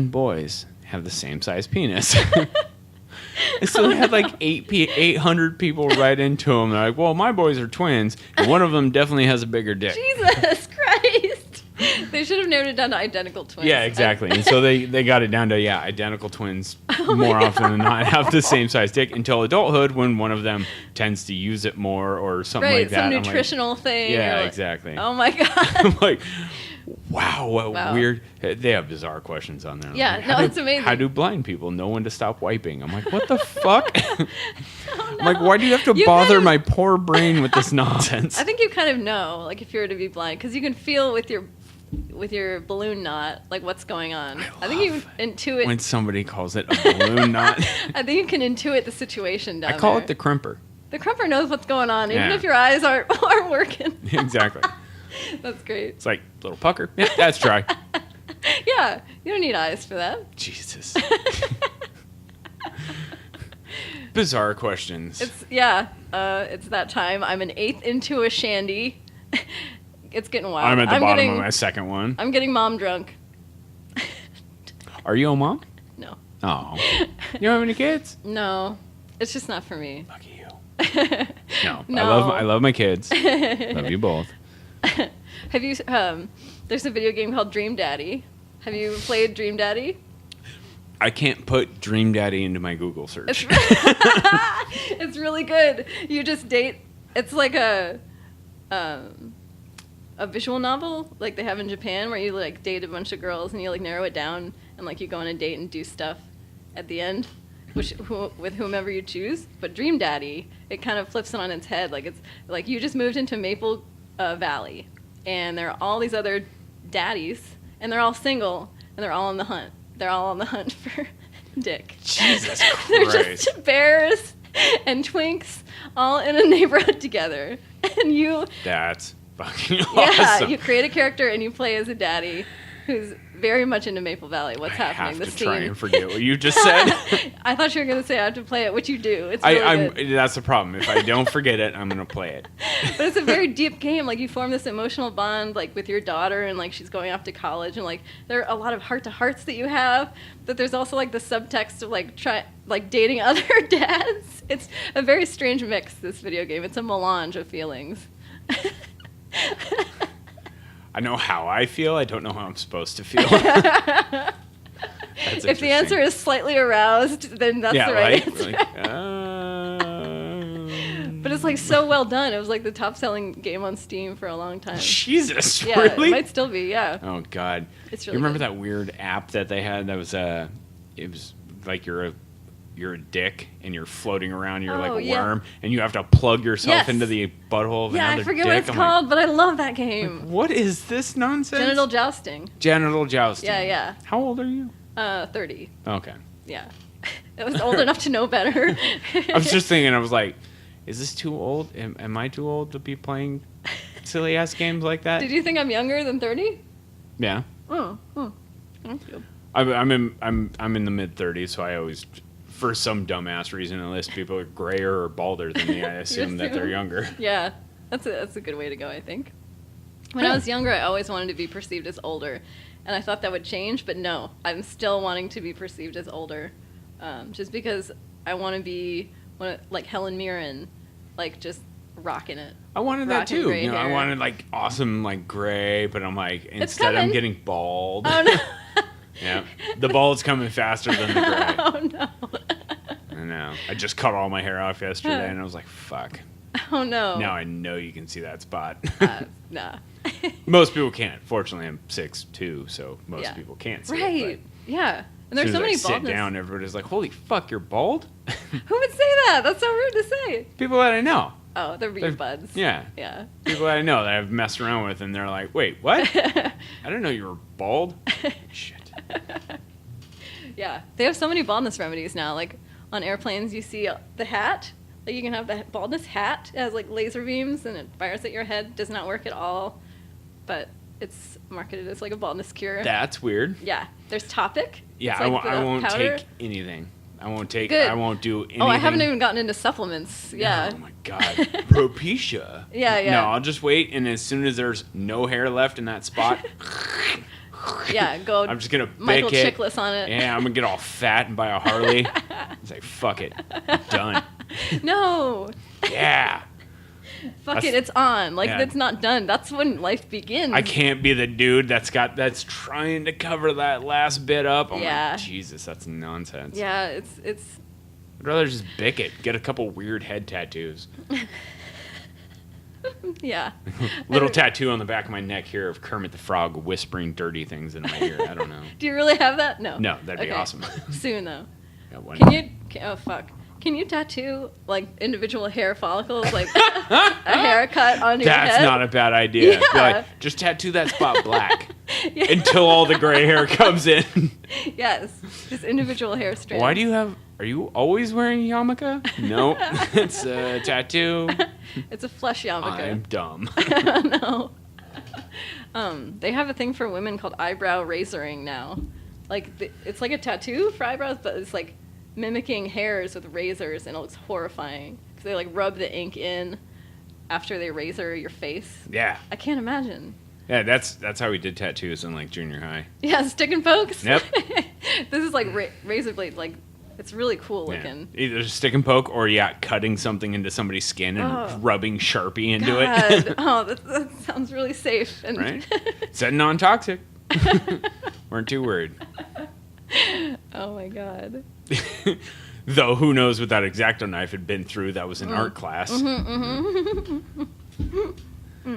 boys have the same size penis. And so they had like 800 people write into them. They're like, well, my boys are twins, and one of them definitely has a bigger dick. Jesus Christ. They should have narrowed it down to identical twins. Yeah, exactly. And so they got it down to, identical twins more often than not have the same size dick until adulthood when one of them tends to use it more or something Right, like that. some I'm nutritional thing. Yeah, or like- exactly. Oh my God. I'm like, wow, what Wow. weird. They have bizarre questions on there. Yeah, Like, no, how it's amazing. How do blind people know when to stop wiping? I'm like, what the fuck? Oh, I'm like, no. why do you have to You bother kind of- my poor brain with this nonsense? I think you kind of know, like, if you were to be blind, because you can feel with your balloon knot, like, what's going on. I think you love intuit. when somebody calls it a balloon knot. I think you can intuit the situation down I call there. it the crimper. The crumper knows what's going on, even Yeah. if your eyes aren't working. Exactly. That's great. It's like little pucker. Yeah, that's dry. Yeah, you don't need eyes for that. Jesus. Bizarre questions. It's that time. I'm an eighth into a shandy. It's getting wild. I'm at the bottom of my second one. I'm getting mom drunk. Are you a mom? No. Oh. You don't have any kids? No. It's just not for me. Lucky you. No. No. I love my kids. Love you both. Have you there's a video game called Dream Daddy. Have you played Dream Daddy? I can't put Dream Daddy into my Google search. It's really good. You just date. It's like a visual novel like they have in Japan, where you like date a bunch of girls and you like narrow it down and like you go on a date and do stuff at the end, with whomever you choose. But Dream Daddy, it kind of flips it on its head. Like it's like you just moved into Maple Valley, and there are all these other daddies, and they're all single, and they're all on the hunt. They're all on the hunt for dick. Jesus Christ. They're just bears and twinks all in a neighborhood together. And you... That's fucking awesome. Yeah, you create a character and you play as a daddy who's very much into Maple Valley. What's happening? I have to try and forget what you just said. I thought you were going to say I have to play it, which you do. It's really good. That's the problem. If I don't forget it, I'm going to play it. But it's a very deep game. Like, you form this emotional bond, like, with your daughter, and, like, she's going off to college, and, like, there are a lot of heart-to-hearts that you have, but there's also, like, the subtext of, like, dating other dads. It's a very strange mix, this video game. It's a melange of feelings. I know how I feel. I don't know how I'm supposed to feel. If the answer is slightly aroused, then that's the right answer. But it's like so well done. It was like the top-selling game on Steam for a long time. Jesus, yeah, really? It might still be. Yeah. Oh God. It's really. You remember good. that weird app that they had? That was it was like you're a dick and you're floating around. You're like a worm, and you have to plug yourself into the butthole of another dick. I forget what it's called, but I love that game. Like, what is this nonsense? Genital jousting. Genital jousting. Yeah. How old are you? 30. Okay. Yeah. I was old enough to know better. I was just thinking, I was like, is this too old? Am I too old to be playing silly ass games like that? Did you think I'm younger than 30? Yeah. Oh. Thank you. I'm in the mid 30s, so I always, for some dumbass reason, unless people are grayer or balder than me, I assume that they're younger. Yeah, that's a good way to go, I think. When I was younger, I always wanted to be perceived as older, and I thought that would change, but no, I'm still wanting to be perceived as older, just because I want to be like Helen Mirren, like just rocking it. I wanted that too. Gray hair. I wanted like awesome like gray, but I'm like instead I'm getting bald. Oh no. Yeah, the bald's coming faster than the gray. Oh no. I know. I just cut all my hair off yesterday, and I was like, "Fuck." Oh no. Now I know you can see that spot. Nah. Most people can't. Fortunately, I'm 6'2", so most people can't see it. Right. Yeah. And there's so many baldness. Sit down, everybody's like, "Holy fuck, you're bald?" Who would say that? That's so rude to say. People that I know. Oh, they're reed buds. Yeah. Yeah. People that I know that I've messed around with, and they're like, "Wait, what? I didn't know you were bald." Shit. Yeah, they have so many baldness remedies now. Like on airplanes, you see the hat. Like you can have the baldness hat. It has like laser beams and it fires at your head. Does not work at all, but it's marketed as like a baldness cure. That's weird. Yeah, there's Topic. Yeah, like I won't powder. take anything. I won't take. Good. I won't do anything. Oh, I haven't even gotten into supplements. Yeah. Oh my god, Propecia. Yeah. No, I'll just wait, and as soon as there's no hair left in that spot. Yeah, go. I'm just gonna Michael pick it. Chiklis on it. Yeah, I'm gonna get all fat and buy a Harley. It's like fuck it, I'm done. No. Yeah. Fuck it, it's on. Like Yeah. it's not done. That's when life begins. I can't be the dude that's trying to cover that last bit up. I'm Yeah. like, Jesus, that's nonsense. Yeah, it's. I'd rather just bick it. Get a couple weird head tattoos. Yeah. Little tattoo on the back of my neck here of Kermit the Frog whispering dirty things in my ear. I don't know. Do you really have that? No. No, that'd be awesome. Soon though. Got one. Oh fuck. Can you tattoo like individual hair follicles, like a haircut on your head? That's not a bad idea. Yeah. Be like, just tattoo that spot black until all the gray hair comes in. Yes, just individual hair strands. Why do you have? Are you always wearing a yarmulke? No, it's a tattoo. It's a flesh yarmulke. I'm dumb. No. They have a thing for women called eyebrow razoring now. Like it's like a tattoo for eyebrows, but it's like mimicking hairs with razors, and it looks horrifying because they like rub the ink in after they razor your face. Yeah. I can't imagine. Yeah, that's how we did tattoos in like junior high. Yeah, stick and pokes. Yep. This is like razor blade. Like, it's really cool looking. Yeah. Either stick and poke or cutting something into somebody's skin and rubbing Sharpie into God. it. Oh, that sounds really safe. And Right? Said non-toxic. Weren't too worried. Oh my God. Though who knows what that X-Acto knife had been through. That was an art class.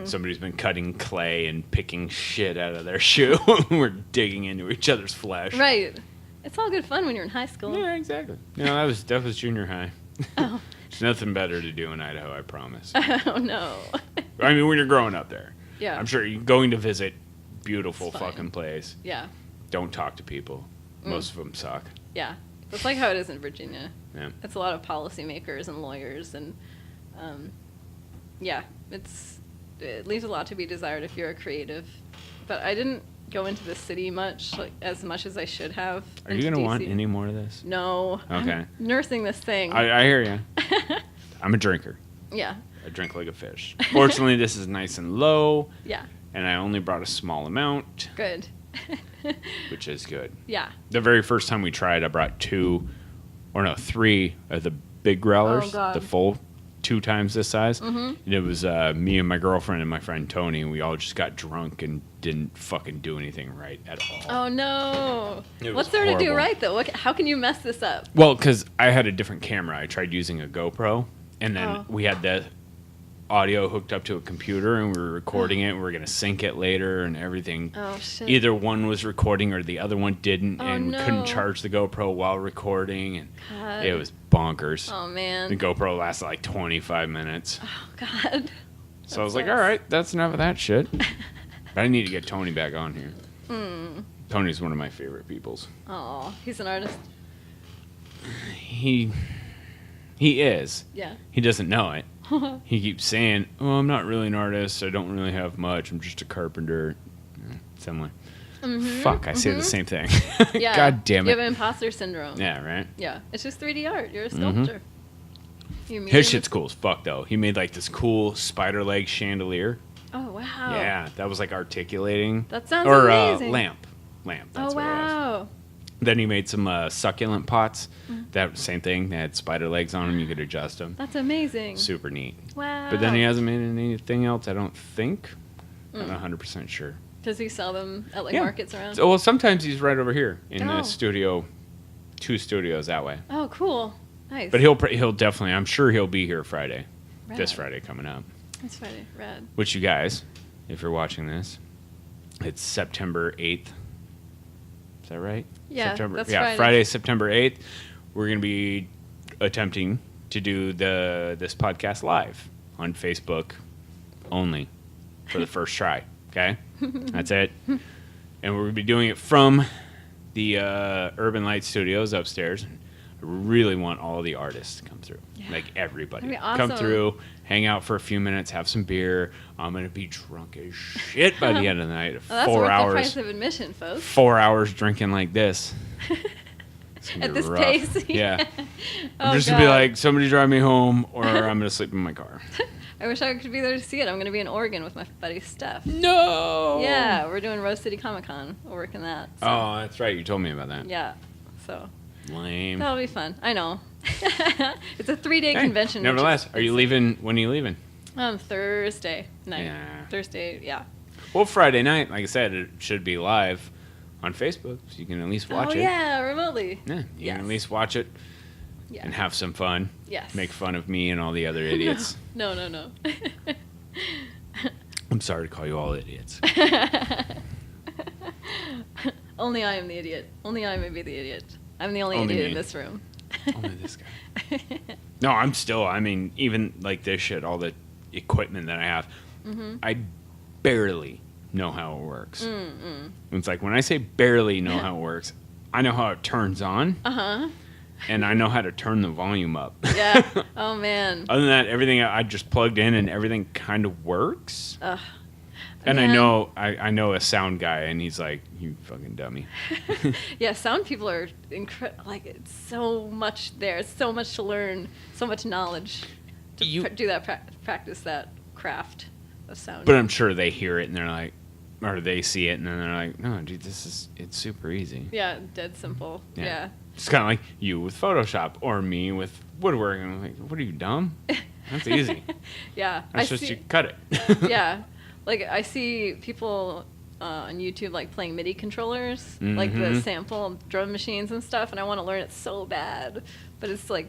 Somebody's been cutting clay and picking shit out of their shoe. We're digging into each other's flesh. Right. It's all good fun when you're in high school. Yeah, exactly. No, that was junior high. Oh. There's nothing better to do in Idaho, I promise. Oh, no. I mean, when you're growing up there. Yeah. I'm sure you're going to visit beautiful It's fine. fucking place. Yeah. Don't talk to people. Most of them suck. Yeah. That's like how it is in Virginia. Yeah. It's a lot of policymakers and lawyers, and yeah, it leaves a lot to be desired if you're a creative. But I didn't go into the city as much as I should have. Are you going to want any more of this? No. Okay. I'm nursing this thing. I hear you. I'm a drinker. Yeah. I drink like a fish. Fortunately, this is nice and low. Yeah. And I only brought a small amount. Good. Which is good. Yeah. The very first time we tried, I brought 3 of the big growlers. Oh, God. The full 2 times this size. Mm-hmm. And it was me and my girlfriend and my friend Tony, and we all just got drunk and didn't fucking do anything right at all. Oh, no. It was What's there to do horrible. right, though? How can you mess this up? Well, because I had a different camera. I tried using a GoPro, and then we had the audio hooked up to a computer, and we were recording it. And we were going to sync it later and everything. Oh, shit. Either one was recording or the other one didn't, Oh, and no. couldn't charge the GoPro while recording. And God. it was bonkers. Oh, man. The GoPro lasted like 25 minutes. Oh, God. So I was like, all right, that's enough of that shit. But I need to get Tony back on here. Tony's one of my favorite peoples. Oh, he's an artist. He is. Yeah. He doesn't know it. He keeps saying, "Oh, I'm not really an artist. I don't really have much. I'm just a carpenter." Similar. Fuck, I say the same thing. Yeah. God damn You it. have imposter syndrome. Yeah, right? Yeah. It's just 3D art. You're a sculptor. His shit's cool as fuck, though. He made like this cool spider leg chandelier. Oh, wow. Yeah, that was like articulating. That sounds or, amazing. Lamp. That's Oh, what it was. wow. Then he made some succulent pots. That same thing. They had spider legs on them. You could adjust them. That's amazing. Super neat. Wow. But then he hasn't made anything else, I don't think. I'm not 100% sure. Does he sell them at like Yeah. markets around? So, well, sometimes he's right over here in Oh. the studio, 2 studios that way. Oh, cool. Nice. But he'll definitely, I'm sure he'll be here Friday. Rad. This Friday coming up. That's Friday. Rad. Which you guys, if you're watching this, it's September 8th. Is that right? Yeah, that's Friday. Friday. September 8th. We're going to be attempting to do this podcast live on Facebook only for the first try. Okay? That's it. And we're going to be doing it from the Urban Light Studios upstairs. I really want all the artists to come through. Yeah. Like everybody. That'd be Come awesome. through, hang out for a few minutes, have some beer. I'm going to be drunk as shit by the end of the night. Well, that's 4 worth hours. the price of admission, folks. 4 hours drinking like this. It's gonna At be this rough. pace. Yeah. Oh, I'm just going to be God. like, somebody drive me home or I'm going to sleep in my car. I wish I could be there to see it. I'm going to be in Oregon with my buddy Steph. No! Yeah, we're doing Rose City Comic Con. We're working that. So. Oh, that's right. You told me about that. Yeah. So Lame. that'll be fun. I know. It's a 3-day Hey, convention. which nevertheless, is- are you leaving? When are you leaving? Thursday night. Yeah. Thursday, yeah. Well, Friday night, like I said, it should be live on Facebook, so you can at least watch Oh, it. yeah, remotely. Yeah, you Yes. can at least watch it Yeah. and have some fun. Yes. Make fun of me and all the other idiots. No. I'm sorry to call you all idiots. Only I am the idiot. Only I may be the idiot. I'm the only Only idiot me. in this room. Only this guy. No, I mean, even like this shit, all the equipment that I have, I barely know how it works. It's like when I say barely know how it works, I know how it turns on, Uh-huh. and I know how to turn the volume up. Yeah. Oh, man. Other than that, everything I just plugged in and everything kind of works. Ugh. And Man. I know a sound guy, and he's like, "You fucking dummy." Yeah, sound people are like it's so much there. It's so much to learn, so much knowledge to do that practice that craft of sound. But I'm sure they hear it and they're like, or they see it and then they're like, "No, dude, it's super easy." Yeah, dead simple. Yeah. It's kind of like you with Photoshop or me with woodworking. I'm like, "What are you, dumb? That's easy." Yeah. That's just you cut it. Yeah. Like, I see people on YouTube, like, playing MIDI controllers, like the sample drum machines and stuff, and I want to learn it so bad. But it's, like,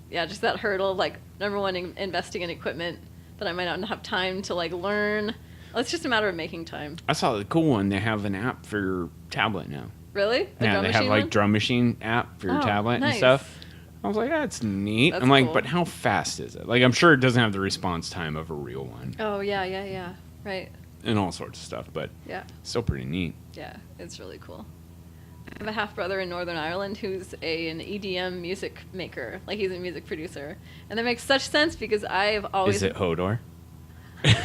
yeah, just that hurdle of, like, number one, investing in equipment that I might not have time to, like, learn. It's just a matter of making time. I saw the cool one. They have an app for your tablet now. Really? Yeah, they have, like, drum machine app for your tablet and stuff. I was like, that's neat. I'm like, but how fast is it? Like, I'm sure it doesn't have the response time of a real one. Oh, yeah. Right. And all sorts of stuff, but still pretty neat. Yeah, it's really cool. I have a half-brother in Northern Ireland who's an EDM music maker. Like, he's a music producer. And that makes such sense because I've always... Is it Hodor?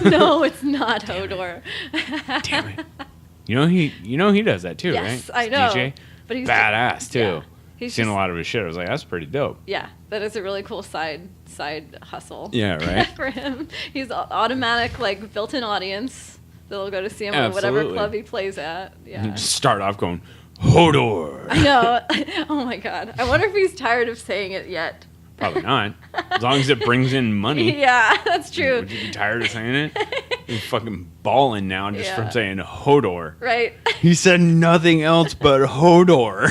No, it's not Hodor. Damn it. You know he does that too, right? Yes, I know. DJ? But he's badass too. Yeah. He's seen just, a lot of his shit. I was like, that's pretty dope. Yeah, that is a really cool side hustle. Yeah, right. For him, he's automatic, like built-in audience that'll go to see him Absolutely. at whatever club he plays at. Yeah. You just start off going, Hodor. I know. Oh my god. I wonder if he's tired of saying it yet. Probably not. As long as it brings in money. Yeah, that's true. Would you be tired of saying it? You're fucking balling now just from saying Hodor. Right. He said nothing else but Hodor.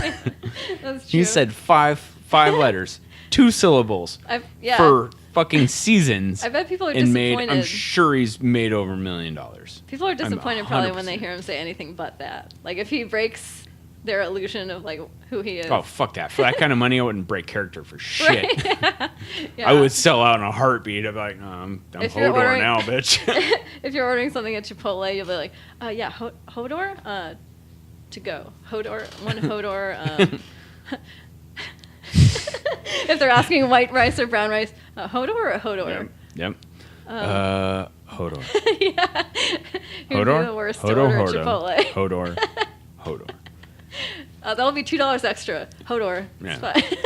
That's true. He said five letters, 2 syllables for fucking seasons. I bet people are and disappointed. I'm sure he's made over $1 million. People are disappointed probably when they hear him say anything but that. Like if he breaks their illusion of like who he is. Oh, fuck that. For that kind of money, I wouldn't break character for shit. Right? Yeah. I would sell out in a heartbeat. I'd be like, no, I'm Hodor now, bitch. If you're ordering something at Chipotle, you'll be like, Hodor? To go. Hodor, one Hodor. If they're asking white rice or brown rice, Hodor or Hodor? Yep. Hodor. Yeah. Hodor? Be the worst to order at Chipotle. Hodor. That'll be $2 extra. Hodor. Yeah. It's fine.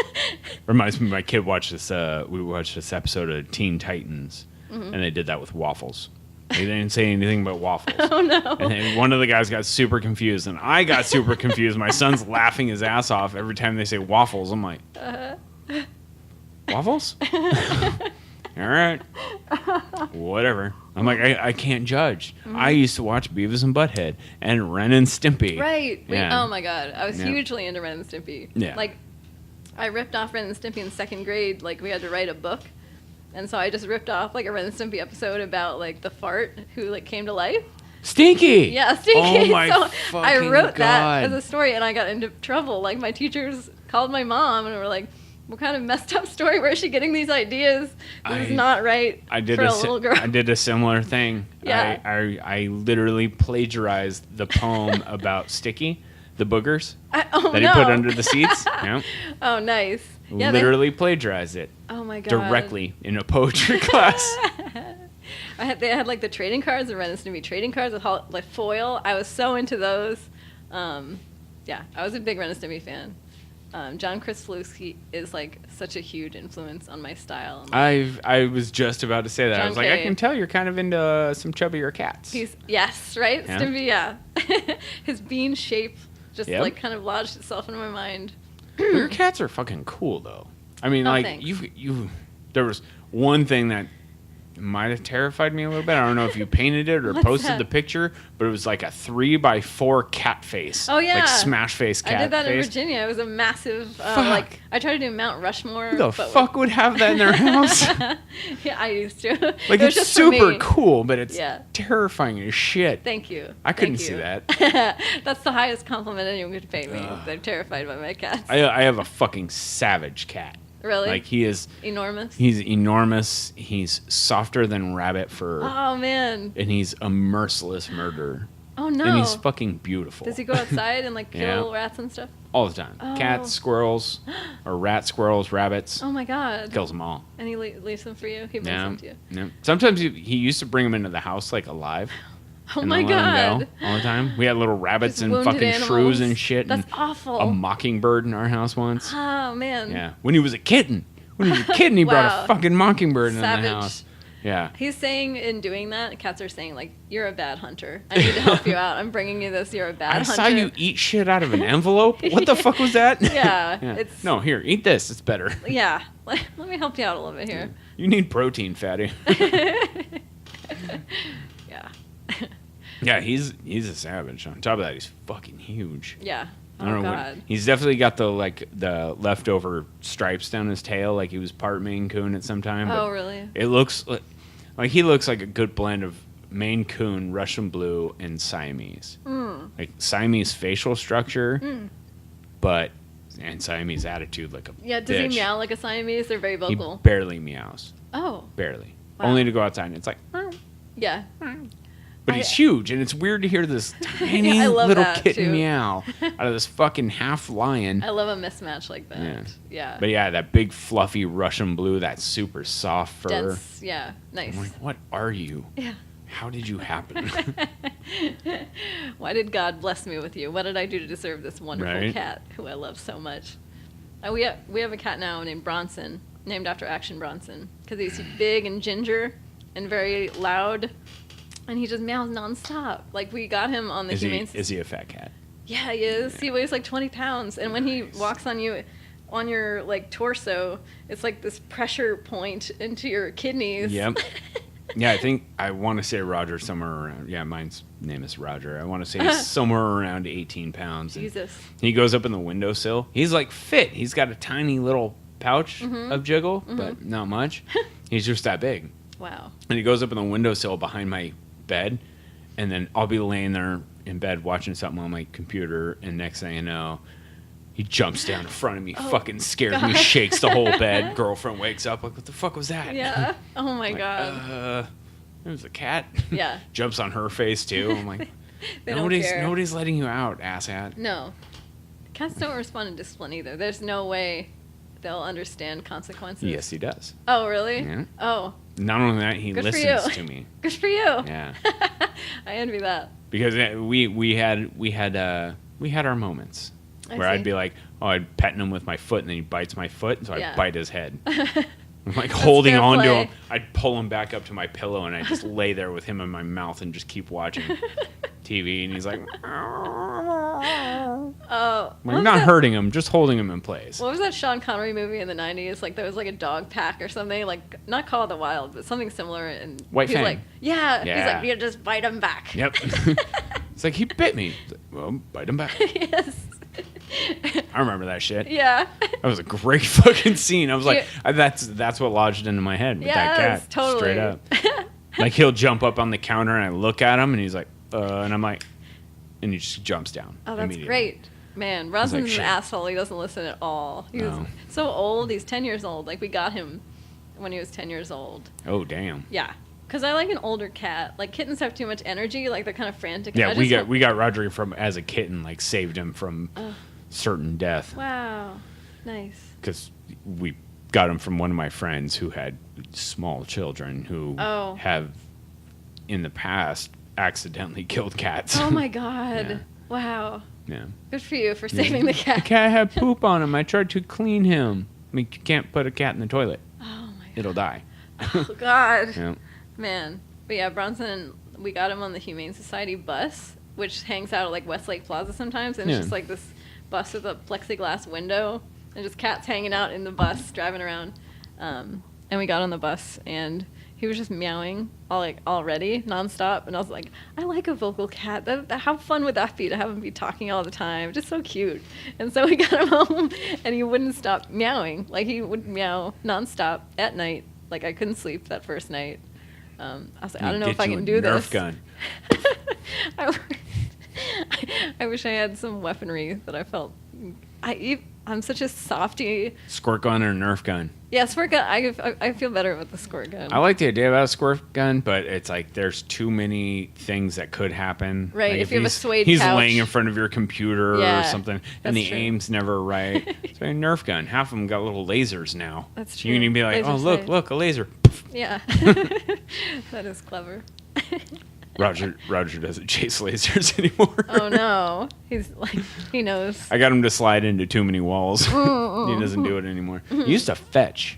Reminds me, my kid watched this. We watched this episode of Teen Titans, and they did that with waffles. They didn't say anything but waffles. Oh no! And then one of the guys got super confused, and I got super confused. My son's laughing his ass off every time they say waffles. I'm like, waffles? All right, whatever. I'm like, I can't judge. I used to watch Beavis and Butthead and Ren and Stimpy. Right. Yeah. Oh my god, I was hugely into Ren and Stimpy. Yeah. Like, I ripped off Ren and Stimpy in 2nd grade. Like, we had to write a book. And so I just ripped off, like, a Ren and Stimpy episode about, like, the fart who, like, came to life. Stinky! Yeah, Stinky. Oh my so I wrote God. that as a story, and I got into trouble. Like, my teachers called my mom and were like, what kind of messed up story? Where is she getting these ideas? This is not right for a little girl. I did a similar thing. Yeah. I literally plagiarized the poem about Sticky, the boogers that he put under the seats. Yeah. Oh, nice. Yeah, literally plagiarized it. Oh my god. Directly in a poetry class. They had like the trading cards, the Ren and Stimpy trading cards with like foil. I was so into those. Yeah, I was a big Ren and Stimpy fan. John Krzyzewski is like such a huge influence on my style. I was just about to say that. I was like, I can tell you're kind of into some chubbier cats. Yes, right? Yeah. Stimpy, yeah. His bean shape just like kind of lodged itself in my mind. Your cats are fucking cool though. I mean, like thanks. you there was one thing that might have terrified me a little bit. I don't know if you painted it or posted the picture, but it was like a 3x4 cat face. Oh yeah, like smash face cat face. I did that in Virginia. It was a massive like I tried to do Mount Rushmore. Who the fuck would have that in their house? Yeah, I used to. Like it's just super cool, but it's Yeah. terrifying as shit. Thank you. I couldn't see that. That's the highest compliment anyone could pay me. They're terrified by my cats. I have a fucking savage cat. Really? Like he is enormous. He's enormous. He's softer than rabbit fur. Oh man. And he's a merciless murderer. Oh no. And he's fucking beautiful. Does he go outside and like kill rats and stuff? All the time. Oh. Cats, squirrels, or rat squirrels, rabbits. Oh my god. Kills them all. And he leaves them for you? He brings them to you? Yeah. Sometimes he used to bring them into the house like alive. Oh and my then let him God. go all the time. We had little rabbits Just and wounded fucking animals. shrews and shit. That's and awful. A mockingbird in our house once. Oh, man. Yeah. When he was a kitten. When he was a kitten, he brought Wow. a fucking mockingbird in the Savage. house. Yeah. He's saying in doing that, cats are saying, like, you're a bad hunter. I need to help you out. I'm bringing you this. You're a bad I hunter. saw you eat shit out of an envelope. What the fuck was that? Yeah. It's, No, here, eat this. It's better. yeah. Let me help you out a little bit here. You need protein, fatty. Yeah. Yeah, he's a savage. On top of that, he's fucking huge. Yeah. I don't Oh, know God. he's definitely got the leftover stripes down his tail, like he was part Maine Coon at some time. Oh, but really? It looks like he looks like a good blend of Maine Coon, Russian Blue, and Siamese. Like Siamese facial structure, and Siamese attitude like a Yeah, does bitch. he meow like a Siamese? They're very He vocal. barely meows. Oh. Barely. Wow. Only to go outside and it's like, Yeah. but he's huge, and it's weird to hear this tiny I love little that, kitten too. meow out of this fucking half lion. I love a mismatch like that. Yeah. Yeah. But yeah, that big fluffy Russian Blue, that super soft fur. Dense. Yeah. Nice. I'm like, what are you? Yeah. How did you happen? Why did God bless me with you? What did I do to deserve this wonderful Right. cat who I love so much? We have a cat now named Bronson, named after Action Bronson, because he's big and ginger and very loud, and he just meows nonstop. Like, we got him on the humane. Is he a fat cat? Yeah, he is. He weighs like 20 pounds, and when he walks on you, on your like torso, it's like this pressure point into your kidneys. Yep. Yeah, I think I want to say Roger somewhere around. Yeah, mine's name is Roger. I want to say he's somewhere around 18 pounds. And Jesus. he goes up in the windowsill. He's like fit. He's got a tiny little pouch of jiggle, but not much. He's just that big. Wow. And he goes up in the windowsill behind my bed, and then I'll be laying there in bed watching something on my computer, and next thing I know, he jumps down in front of me, fucking scares me, God. shakes the whole bed. Girlfriend wakes up like, what the fuck was that? Yeah. Oh my Like, God. it was a cat. Yeah. Jumps on her face too. I'm like, They don't care. nobody's letting you out, asshat. No. Cats don't respond to discipline either. There's no way they'll understand consequences. Yes, he does. Oh, really? Yeah. Oh, Not only that, he Good for listens you. to me. good for you. Yeah. I envy that. Because we had our moments I where see. I'd be like, oh, I'd petting him with my foot, and then he bites my foot, and so Yeah. I'd bite his head. I'm like holding fair on to play. him. I'd pull him back up to my pillow, and I'd just lay there with him in my mouth and just keep watching TV. And he's like, Oh. I'm not hurting him, just holding him in place. What was that Sean Connery movie in the 90s? Like, there was like a dog pack or something, like, not Call of the Wild, but something similar. And White he's Fang. like, yeah. He's Yeah. like, you just bite him back. Yep. It's like, he bit me. It's like, well, bite him back. Yes. I remember that shit. Yeah. That was a great fucking scene. I was like, Yeah. That's what lodged into my head with that Yes, cat. totally. Straight up. Like, he'll jump up on the counter, and I look at him, and he's like, and I'm like, and he just jumps down. Oh, that's immediately. great. Man, Ronson's like, an shit. asshole. He doesn't listen at all. He's No. so old. He's 10 years old. Like, we got him when he was 10 years old. Oh, damn. Yeah. Because I like an older cat. Like, kittens have too much energy. Like, they're kind of frantic. Yeah, I we just got we got Roger from as a kitten, like saved him from certain death Wow. Nice. because we got him from one of my friends who had small children who Oh. have in the past accidentally killed cats. Oh, my God. Yeah. Wow. Yeah. Good for you for saving the The cat. cat had poop on him. I tried to clean him. I mean, you can't put a cat in the toilet. Oh, my God. It'll die. Oh, God. Yeah. Man. But yeah, Bronson, we got him on the Humane Society bus, which hangs out at like Westlake Plaza sometimes, and Yeah. it's just like this bus with a plexiglass window, and just cats hanging out in the bus, driving around. And we got on the bus, and he was just meowing already nonstop, and I was like, I like a vocal cat. How fun would that be to have him be talking all the time? Just so cute. And so we got him home, and he wouldn't stop meowing. Like, he would meow nonstop at night. Like, I couldn't sleep that first night. I was like, I don't know if I can do Nerf this. gun. I wish I had some weaponry that I felt. I'm such a softie. Squirt gun or Nerf gun. Yeah, squirt gun. I feel better with the squirt gun. I like the idea about a squirt gun, but it's like there's too many things that could happen. Right, Like if you have a suede he's couch. laying in front of your computer Yeah, or something, that's and the true. aim's never right. So a Nerf gun, half of them got little lasers now. That's You can true. even be like, Laser oh, look, sight. look, a laser. Yeah, that is clever. Roger doesn't chase lasers anymore. Oh no, he's like he knows. I got him to slide into too many walls. He doesn't do it anymore. He used to fetch.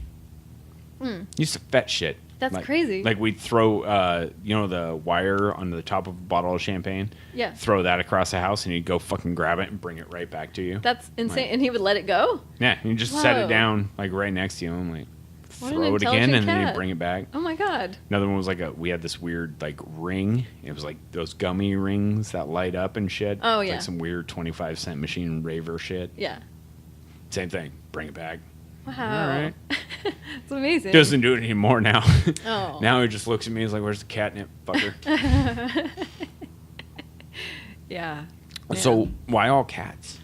He used to fetch shit. That's crazy. Like we'd throw, the wire on the top of a bottle of champagne. Yeah. Throw that across the house, and he'd go fucking grab it and bring it right back to you. That's insane. And he would let it go? Yeah, you just set it down like right next to you, and like throw it again, and then he'd bring it back. Oh my god. Another one was we had this weird like ring. It was like those gummy rings that light up and shit. Oh yeah. Like some weird 25-cent machine raver shit. Yeah. Same thing. Bring it back. Wow. All right. It's amazing. Doesn't do it anymore now. Oh. Now he just looks at me. He's like, "Where's the catnip, fucker?" Yeah. So why all cats?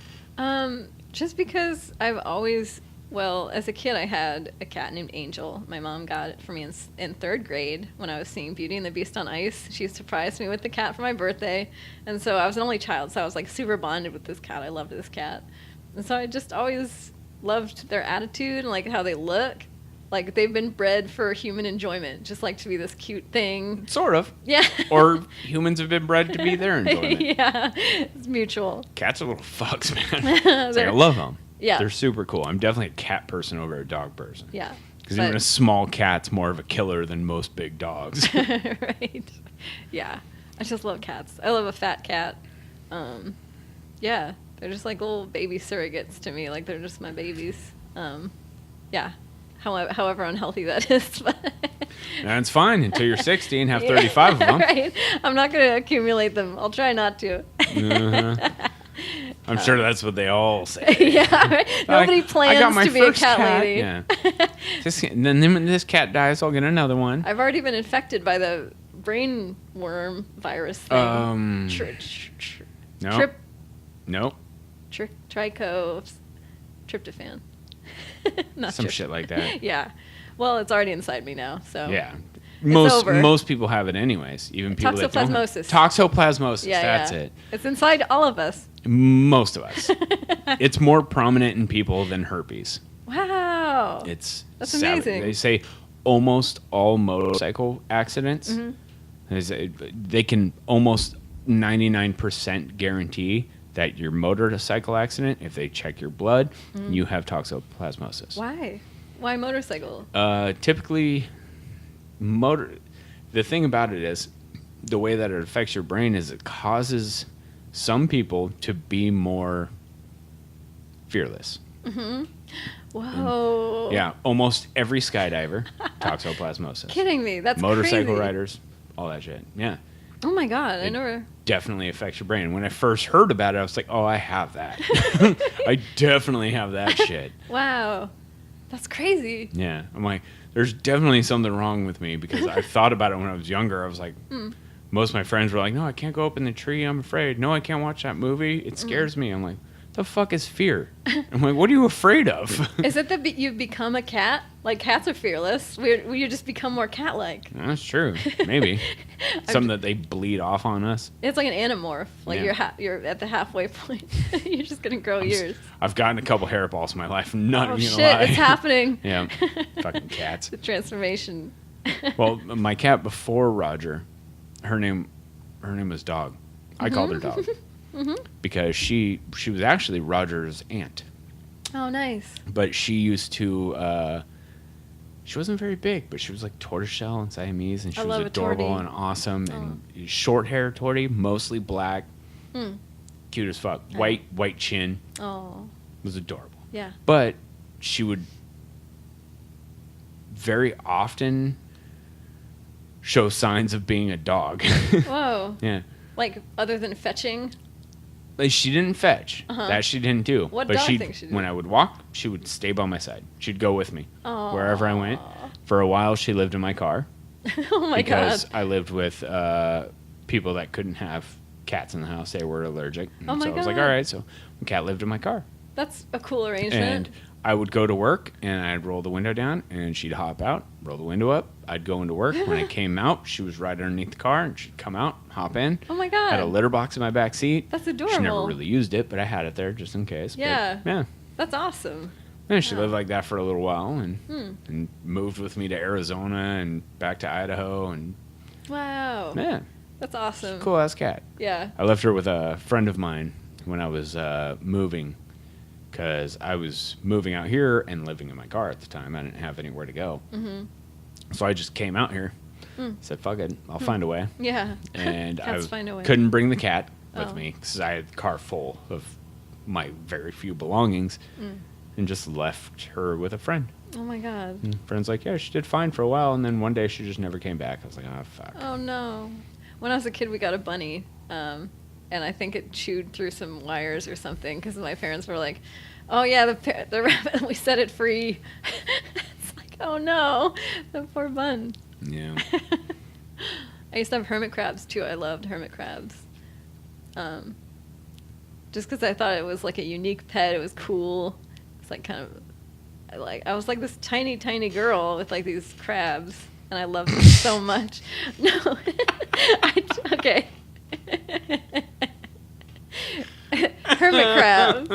Just because I've always, as a kid, I had a cat named Angel. My mom got it for me in third grade when I was seeing Beauty and the Beast on ice. She surprised me with the cat for my birthday, and so I was an only child, so I was like super bonded with this cat. I loved this cat, and so I just always loved their attitude and like how they look. Like they've been bred for human enjoyment, just like to be this cute thing. Sort of. Yeah. Or humans have been bred to be their enjoyment. Yeah, it's mutual. Cats are little fucks, man. It's like, I love them. Yeah. They're super cool. I'm definitely a cat person over a dog person. Yeah. Because even a small cat's more of a killer than most big dogs. Right. Yeah. I just love cats. I love a fat cat. Yeah. They're just like little baby surrogates to me. Like they're just my babies. Yeah. However unhealthy that is. That's fine until you're 60 and have 35 of them. Right. I'm not going to accumulate them. I'll try not to. I'm sure that's what they all say. Yeah. Right? Nobody plans to be a cat lady. Yeah. Then when this cat dies, I'll get another one. I've already been infected by the brain worm virus thing. Nope. Tryptophan. Some shit like that. Yeah. Well, it's already inside me now, so. Yeah. Over. Most people have it anyways. Even people that don't have Toxoplasmosis. Toxoplasmosis. Yeah, that's yeah. it. It's inside all of us. Most of us. It's more prominent in people than herpes. Wow. That's amazing. They say almost all motorcycle accidents, they can almost 99% guarantee that your motorcycle accident, if they check your blood, you have toxoplasmosis. Why? Why motorcycle? Typically, the thing about it is, the way that it affects your brain is it causes some people to be more fearless. Mm-hmm. Whoa. Yeah, almost every skydiver, toxoplasmosis. Kidding me? That's Motorcycle crazy. riders, all that shit. Yeah. Oh my god, I never. Definitely affects your brain. When I first heard about it, I was like, oh, I have that. I definitely have that shit. Wow. That's crazy. Yeah. I'm like, there's definitely something wrong with me because I thought about it when I was younger. I was like, most of my friends were like, no, I can't go up in the tree. I'm afraid. No, I can't watch that movie. It scares me. I'm like, the fuck is fear? I'm like, what are you afraid of? Is it that you've become a cat? Like, cats are fearless. You just become more cat-like. That's true. Maybe. Something that they bleed off on us. It's like an anamorph. Like, you're at the halfway point. You're just going to grow ears. I've gotten a couple hairballs in my life. I'm not even shit, gonna lie. it's happening. Yeah. Fucking cats. The transformation. Well, my cat before Roger, her name was Dog. I called her Dog. Because she was actually Roger's aunt. Oh, nice. But she used to, she wasn't very big, but she was like tortoiseshell and Siamese, and she was adorable and awesome. And short hair tortie, mostly black. Cute as fuck. White chin. Oh. Was adorable. Yeah. But she would very often show signs of being a dog. Whoa. Yeah. Like, other than fetching? Like, she didn't fetch. That she didn't do. What but dog thing she did? When I would walk, she would stay by my side. She'd go with me wherever I went. Aww. For a while, she lived in my car. Oh my because god. I lived with people that couldn't have cats in the house. They were allergic. And Oh my so I was like, God. all right. So the cat lived in my car. That's a cool arrangement. And I would go to work, and I'd roll the window down, and she'd hop out, roll the window up. I'd go into work. When I came out, she was right underneath the car, and she'd come out, hop in. Oh my god. Had a litter box in my back seat. That's adorable. She never really used it, but I had it there just in case. Yeah. But, yeah. That's awesome. Yeah, she lived like that for a little while, and moved with me to Arizona and back to Idaho, and Wow. yeah. That's awesome. Cool ass cat. Yeah. I left her with a friend of mine when I was moving, because I was moving out here and living in my car at the time. I didn't have anywhere to go. Mm-hmm. So I just came out here, said, fuck it, I'll find a way. Yeah. And Cats find a way. couldn't bring the cat with Oh. me because I had the car full of my very few belongings, and just left her with a friend. Oh my god. And friend's like, yeah, she did fine for a while, and then one day she just never came back. I was like, oh, fuck. Oh no. When I was a kid, we got a bunny, and I think it chewed through some wires or something because my parents were like, "Oh yeah, the rabbit, we set it free." It's like, oh no, the poor bun. Yeah. I used to have hermit crabs too. I loved hermit crabs. Just because I thought it was like a unique pet. It was cool. It's like kind of I was like this tiny girl with like these crabs, and I loved them so much. No, okay. Hermit crabs.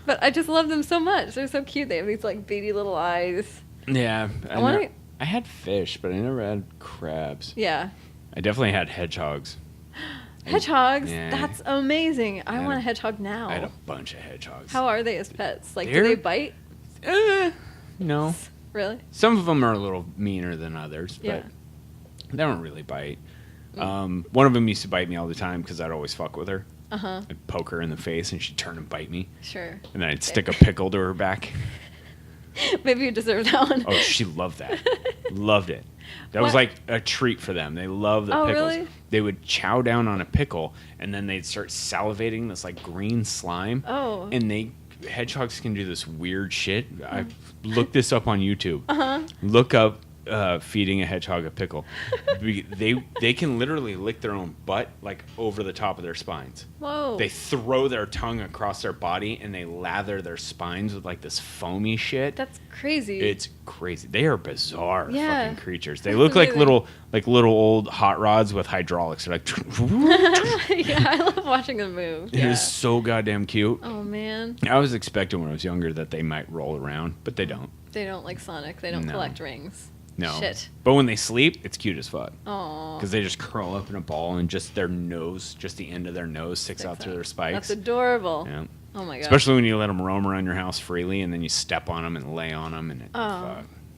But I just love them so much. They're so cute. They have these like beady little eyes. Yeah. I had fish, but I never had crabs. Yeah. I definitely had hedgehogs. Hedgehogs? Yeah. That's amazing. I want a hedgehog now. I had a bunch of hedgehogs. How are they as pets? Like, do they bite? No. Really? Some of them are a little meaner than others, but Yeah. they don't really bite. One of them used to bite me all the time because I'd always fuck with her. Uh-huh. I'd poke her in the face and she'd turn and bite me. Sure. And then I'd stick a pickle to her back. Maybe you deserve that one. Oh, she loved that. Loved it. That was What? like a treat for them. They love the Oh, pickles. really? They would chow down on a pickle and then they'd start salivating this like green slime. Oh. And hedgehogs can do this weird shit. I looked this up on YouTube. Uh-huh. Look up feeding a hedgehog a pickle. They can literally lick their own butt like over the top of their spines. Whoa. They throw their tongue across their body and they lather their spines with like this foamy shit. That's crazy. It's crazy. They are bizarre Yeah. fucking creatures. They look like Amazing. little old hot rods with hydraulics. They're like Yeah, I love watching them move. It Yeah. is so goddamn cute. Oh, man. I was expecting when I was younger that they might roll around, but they don't. They don't like Sonic. They don't No. collect rings. No. Shit. But when they sleep, it's cute as fuck. Aw. Because they just curl up in a ball and just their nose, just the end of their nose sticks out through their spikes. That's adorable. Yeah. Oh, my God. Especially when you let them roam around your house freely and then you step on them and lay on them and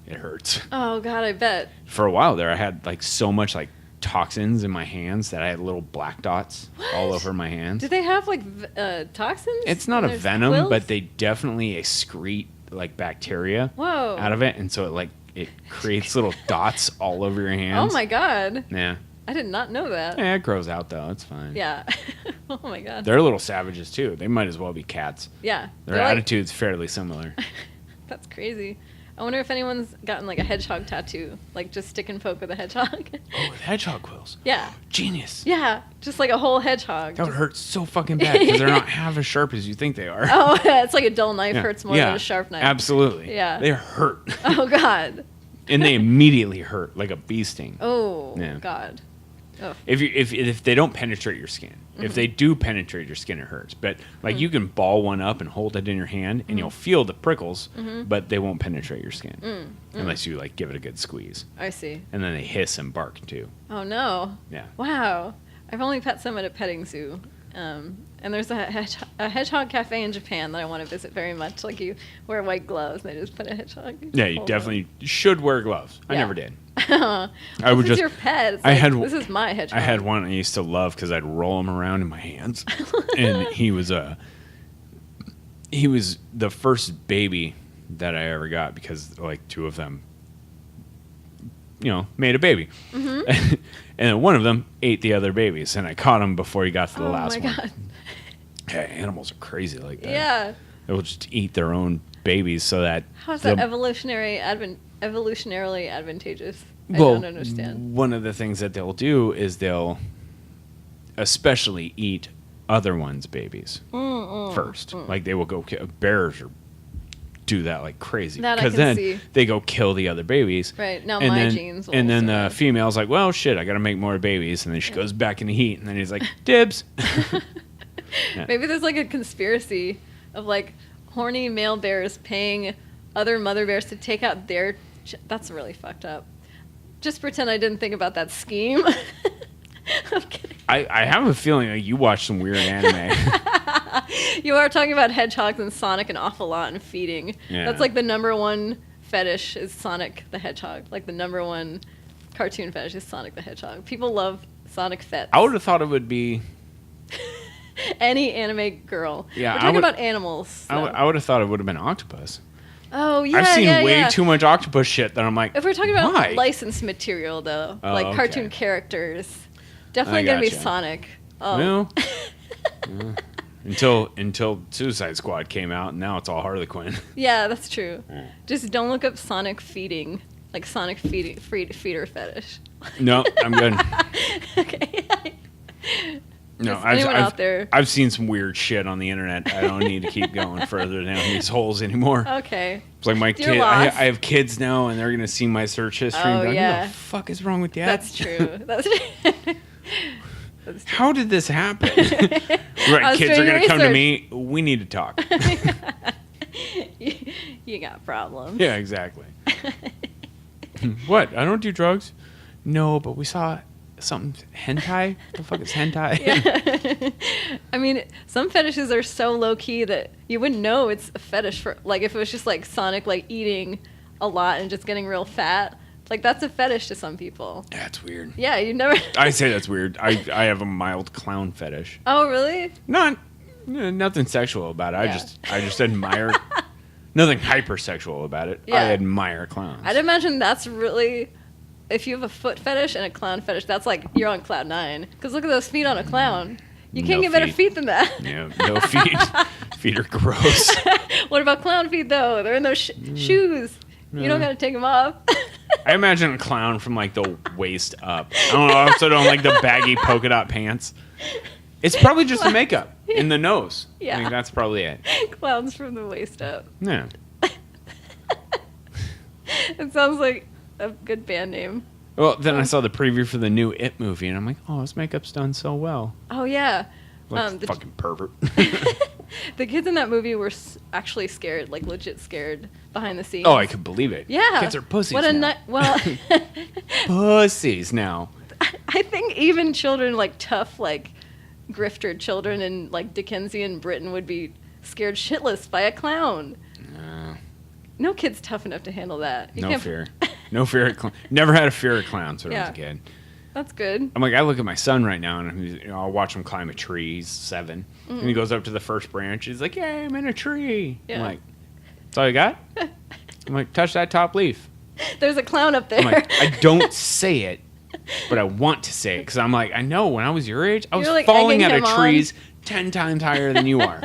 it hurts. Oh, God, I bet. For a while there, I had like so much like toxins in my hands that I had little black dots all over my hands. Do they have, like, toxins? It's not a There's venom, quills? but they definitely excrete like bacteria Whoa. out of it, and so it creates little dots all over your hands. Oh, my God. Yeah. I did not know that. Yeah, it grows out though. It's fine. Yeah. Oh, my God. They're little savages too. They might as well be cats. Yeah. Their They're like- attitude's fairly similar. That's crazy. I wonder if anyone's gotten like a hedgehog tattoo, like just stick and poke with a hedgehog. Oh, with hedgehog quills. Yeah. Genius. Yeah, just like a whole hedgehog. That would hurt so fucking bad because they're not half as sharp as you think they are. Oh, it's like a dull knife Yeah. hurts more Yeah, than a sharp knife. Absolutely. Yeah. They hurt. Oh, God. And they immediately hurt like a bee sting. Oh, Yeah. God. Oh. If they don't penetrate your skin. If they do penetrate your skin, it hurts. But like you can ball one up and hold it in your hand and you'll feel the prickles, but they won't penetrate your skin unless you like give it a good squeeze. I see. And then they hiss and bark too. Oh, no. Yeah. Wow. I've only pet some at a petting zoo. And there's a hedgehog cafe in Japan that I want to visit very much. Like you wear white gloves and they just put a hedgehog. Yeah, you hold definitely should wear gloves. I Yeah. never did. I would this is just- your pet. It's I like, had- this is my hedgehog. I had one I used to love because I'd roll him around in my hands, and he was the first baby that I ever got because like two of them, made a baby, and then one of them ate the other babies, and I caught him before he got to the Oh, last my one. God. Yeah, animals are crazy like that. Yeah. They will just eat their own babies so that. How is that the- evolutionarily advantageous? I Well, don't understand. one of the things that they'll do is they'll especially eat other ones' babies first. Like they will go bears or do that like crazy That I because can then see. they go kill the other babies. Right, now and my then, genes will and then the survive. female's like, well, shit, I got to make more babies, and then she goes back in the heat, and then he's like, dibs. Yeah. Maybe there's like a conspiracy of like horny male bears paying other mother bears to take out their. That's really fucked up. Just pretend I didn't think about that scheme. I'm kidding. I have a feeling like you watch some weird anime. You are talking about hedgehogs and Sonic an awful lot and feeding. Yeah. That's like the number one fetish is Sonic the Hedgehog. Like the number one cartoon fetish is Sonic the Hedgehog. People love Sonic fets. I would have thought it would be any anime girl. Yeah, We're talking about animals. So. I would have thought it would have been octopus. Oh, yeah, I've seen way yeah. too much octopus shit that I'm like, If we're talking about why? licensed material, though, Oh, like cartoon okay. characters, definitely going to be gotcha. Sonic. Oh. Well, until Suicide Squad came out, and now it's all Harley Quinn. Yeah, that's true. Just don't look up Sonic feeding, like Sonic feeder fetish. No, I'm good. Okay. No, Just anyone out there. I've seen some weird shit on the internet. I don't need to keep going further down these holes anymore. Okay. It's like my You're kid. I lost. have kids now, and they're gonna see my search history and Oh, be like, yeah. "What the fuck is wrong with that?" That's true. That's true. That's true. How did this happen? I Right, was kids are doing gonna come to research. me. We need to talk. You got problems. Yeah, exactly. What? I don't do drugs. No, but we saw something hentai. The fuck is hentai? Yeah. I mean, some fetishes are so low key that you wouldn't know it's a fetish for, like, if it was just like Sonic like eating a lot and just getting real fat. Like, that's a fetish to some people. That's weird. Yeah, you never. I say that's weird. I have a mild clown fetish. Oh, really? Nothing sexual about it. Yeah. I just admire. Nothing hypersexual about it. Yeah. I admire clowns. I'd imagine that's really. If you have a foot fetish and a clown fetish, that's like you're on cloud 9. Because look at those feet on a clown. You can't No get better feet. feet than that. Yeah, no feet. Feet are gross. What about clown feet though? They're in those shoes. You don't gotta take them off. I imagine a clown from like the waist up. I don't know. I also don't like the baggy polka dot pants. It's probably just the makeup in the nose. Yeah. I think that's probably it. Clowns from the waist up. Yeah. It sounds like a good band name. Well, then I saw the preview for the new It movie, and I'm like, oh, his makeup's done so well. Oh yeah. Like fucking pervert. The kids in that movie were actually scared, like legit scared behind the scenes. Oh, I could believe it. Yeah. Kids are pussies What a now. well. Pussies now. I think even children like tough, like grifter children in like Dickensian Britain would be scared shitless by a clown. No kid's tough enough to handle that. You No can't- fear. No fear of clowns. Never had a fear of clowns when I was a Yeah. kid. That's good. I'm like, I look at my son right now, and I'll watch him climb a tree. He's 7. And he goes up to the first branch. He's like, yay, I'm in a tree. Yeah. I'm like, that's all you got? I'm like, touch that top leaf. There's a clown up there. I'm like, I don't say it, but I want to say it. Because I'm like, I know when I was your age, I was You're, like, falling egging out of him trees 10 times higher than you are.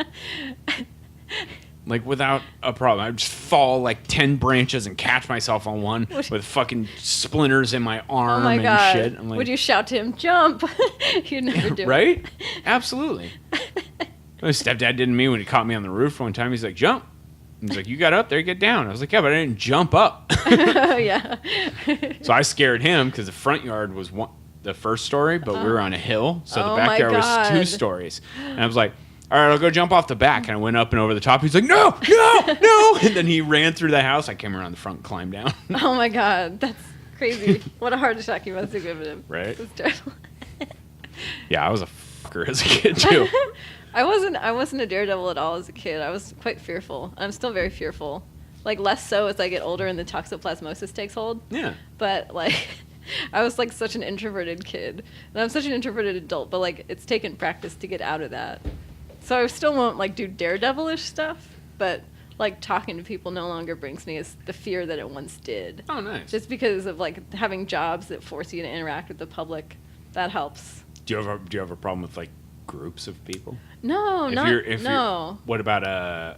Like, without a problem. I would just fall like 10 branches and catch myself on one with fucking splinters in my Oh arm my and god. shit. I'm like, Would you shout to him, jump? You'd never do it. right? Absolutely. My stepdad did to me when he caught me on the roof one time. He's like, jump. He's like, you got up there, get down. I was like, yeah, but I didn't jump up. Oh, yeah. So I scared him because the front yard was the first story, but we were on a hill. So Oh the my backyard was 2 God. stories. And I was like, all right, I'll go jump off the back. And I went up and over the top. He's like, no. And then he ran through the house. I came around the front and climbed down. Oh my god, that's crazy. What a heart attack you must have given him. Right? That's terrible. Yeah, I was a fucker as a kid, too. I wasn't a daredevil at all as a kid. I was quite fearful. I'm still very fearful. Like, less so as I get older and the toxoplasmosis takes hold. Yeah. But, like, I was, like, such an introverted kid. And I'm such an introverted adult, but, like, it's taken practice to get out of that. So I still won't, like, do daredevilish stuff, but, like, talking to people no longer brings me as the fear that it once did. Oh, nice. Just because of, like, having jobs that force you to interact with the public. That helps. Do you have a problem with, like, groups of people? No, no. What about an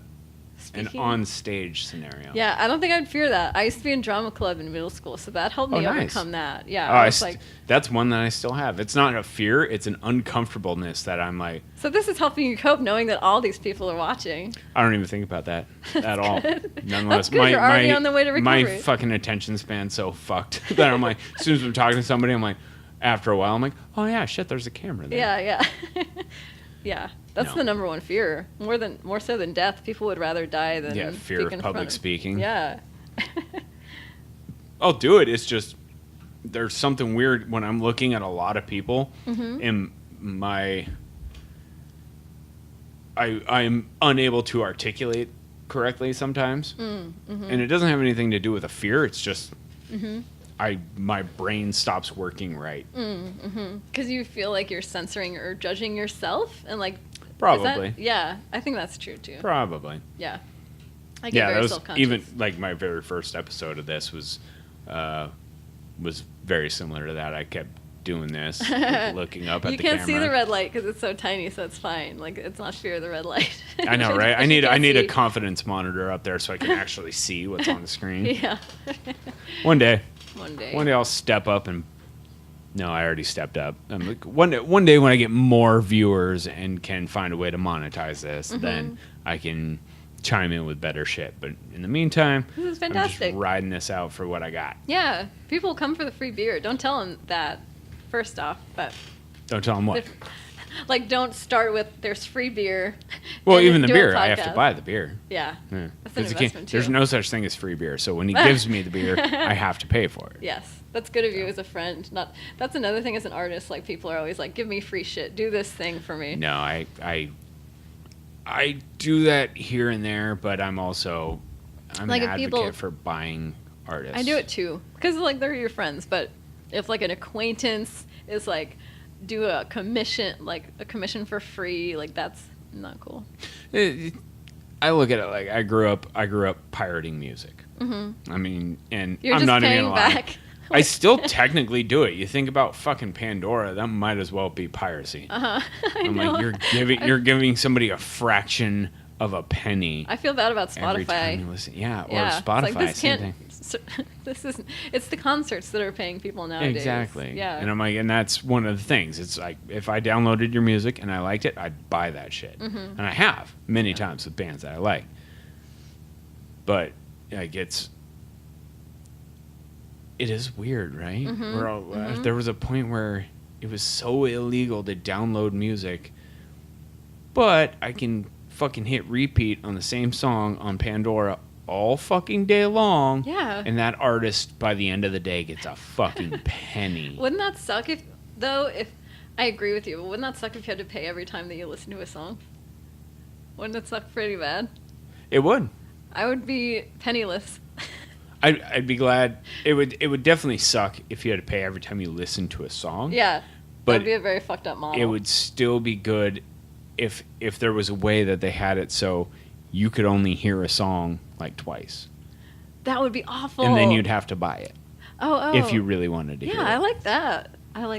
Speaking- on-stage scenario? Yeah, I don't think I'd fear that. I used to be in drama club in middle school, so that helped me Oh, nice. overcome that. Yeah, Oh, I was like, that's one that I still have. It's not a fear; it's an uncomfortableness that I'm like, so this is helping you cope, knowing that all these people are watching. I don't even think about that at all. good. Nonetheless, That's good. You're already on the way to my recovery. fucking attention span's so fucked that I'm like, as soon as I'm talking to somebody, I'm like, after a while, I'm like, oh yeah, shit, there's a camera there. Yeah. Yeah, that's No. the number one fear. More so than death. People would rather die than fear speak of in public front speaking. Yeah. I'll do it. It's just there's something weird when I'm looking at a lot of people in my I'm unable to articulate correctly sometimes. And it doesn't have anything to do with a fear. It's just my brain stops working right. Because you feel like you're censoring or judging yourself, and like Probably. Yeah, I think that's true too. Probably. Yeah. I get very that was self-conscious. even like my very first episode of this was very similar to that. I kept doing this, looking up at the camera. You can't see the red light because it's so tiny, so it's fine. Like, it's not fear of the red light. I know, right? I need a confidence monitor up there so I can actually see what's on the screen. Yeah. One day One day I'll step up and. No, I already stepped up. I'm like, one day when I get more viewers and can find a way to monetize this, then I can chime in with better shit. But in the meantime, This is fantastic. I'm just riding this out for what I got. Yeah. People come for the free beer. Don't tell them that, first off. But Don't tell them what. like, don't start with there's free beer. Well, and even the do a beer, I have to podcast. buy the beer. Yeah. Yeah. That's an 'Cause investment, there's too. no such thing as free beer. So when he gives me the beer, I have to pay for it. Yes, that's good of you as a friend. That's another thing as an artist. Like, people are always like, "Give me free shit. Do this thing for me." No, I do that here and there, but I'm like an if advocate people- for buying artists. I do it too because like they're your friends. But if like an acquaintance is like, do a commission for free, like that's not cool. I look at it like I grew up pirating music. I mean, and You're I'm just not even paying gonna lie. back. I still technically do it. You think about fucking Pandora, that might as well be piracy. I'm know. like, you're giving somebody a fraction of a penny I feel bad about every time you Spotify. listen. Yeah, or Yeah, Spotify, it's like, this same can't. thing. This isn't. It's the concerts that are paying people nowadays. Exactly. Yeah. And I'm like, and that's one of the things. It's like if I downloaded your music and I liked it, I'd buy that shit, and I have many times with bands that I like. But like it is weird, right? There was a point where it was so illegal to download music, but I can fucking hit repeat on the same song on Pandora all fucking day long. Yeah. And that artist, by the end of the day, gets a fucking penny. Wouldn't that suck if I agree with you, but wouldn't that suck if you had to pay every time that you listen to a song? Wouldn't it suck pretty bad? It would. I would be penniless. I'd be glad. It would definitely suck if you had to pay every time you listen to a song. Yeah. But that'd be a very fucked up model. it would still be good if there was a way that they had it so you could only hear a song like twice. That would be awful. And then you'd have to buy it Oh. if you really wanted to hear it. Yeah, I like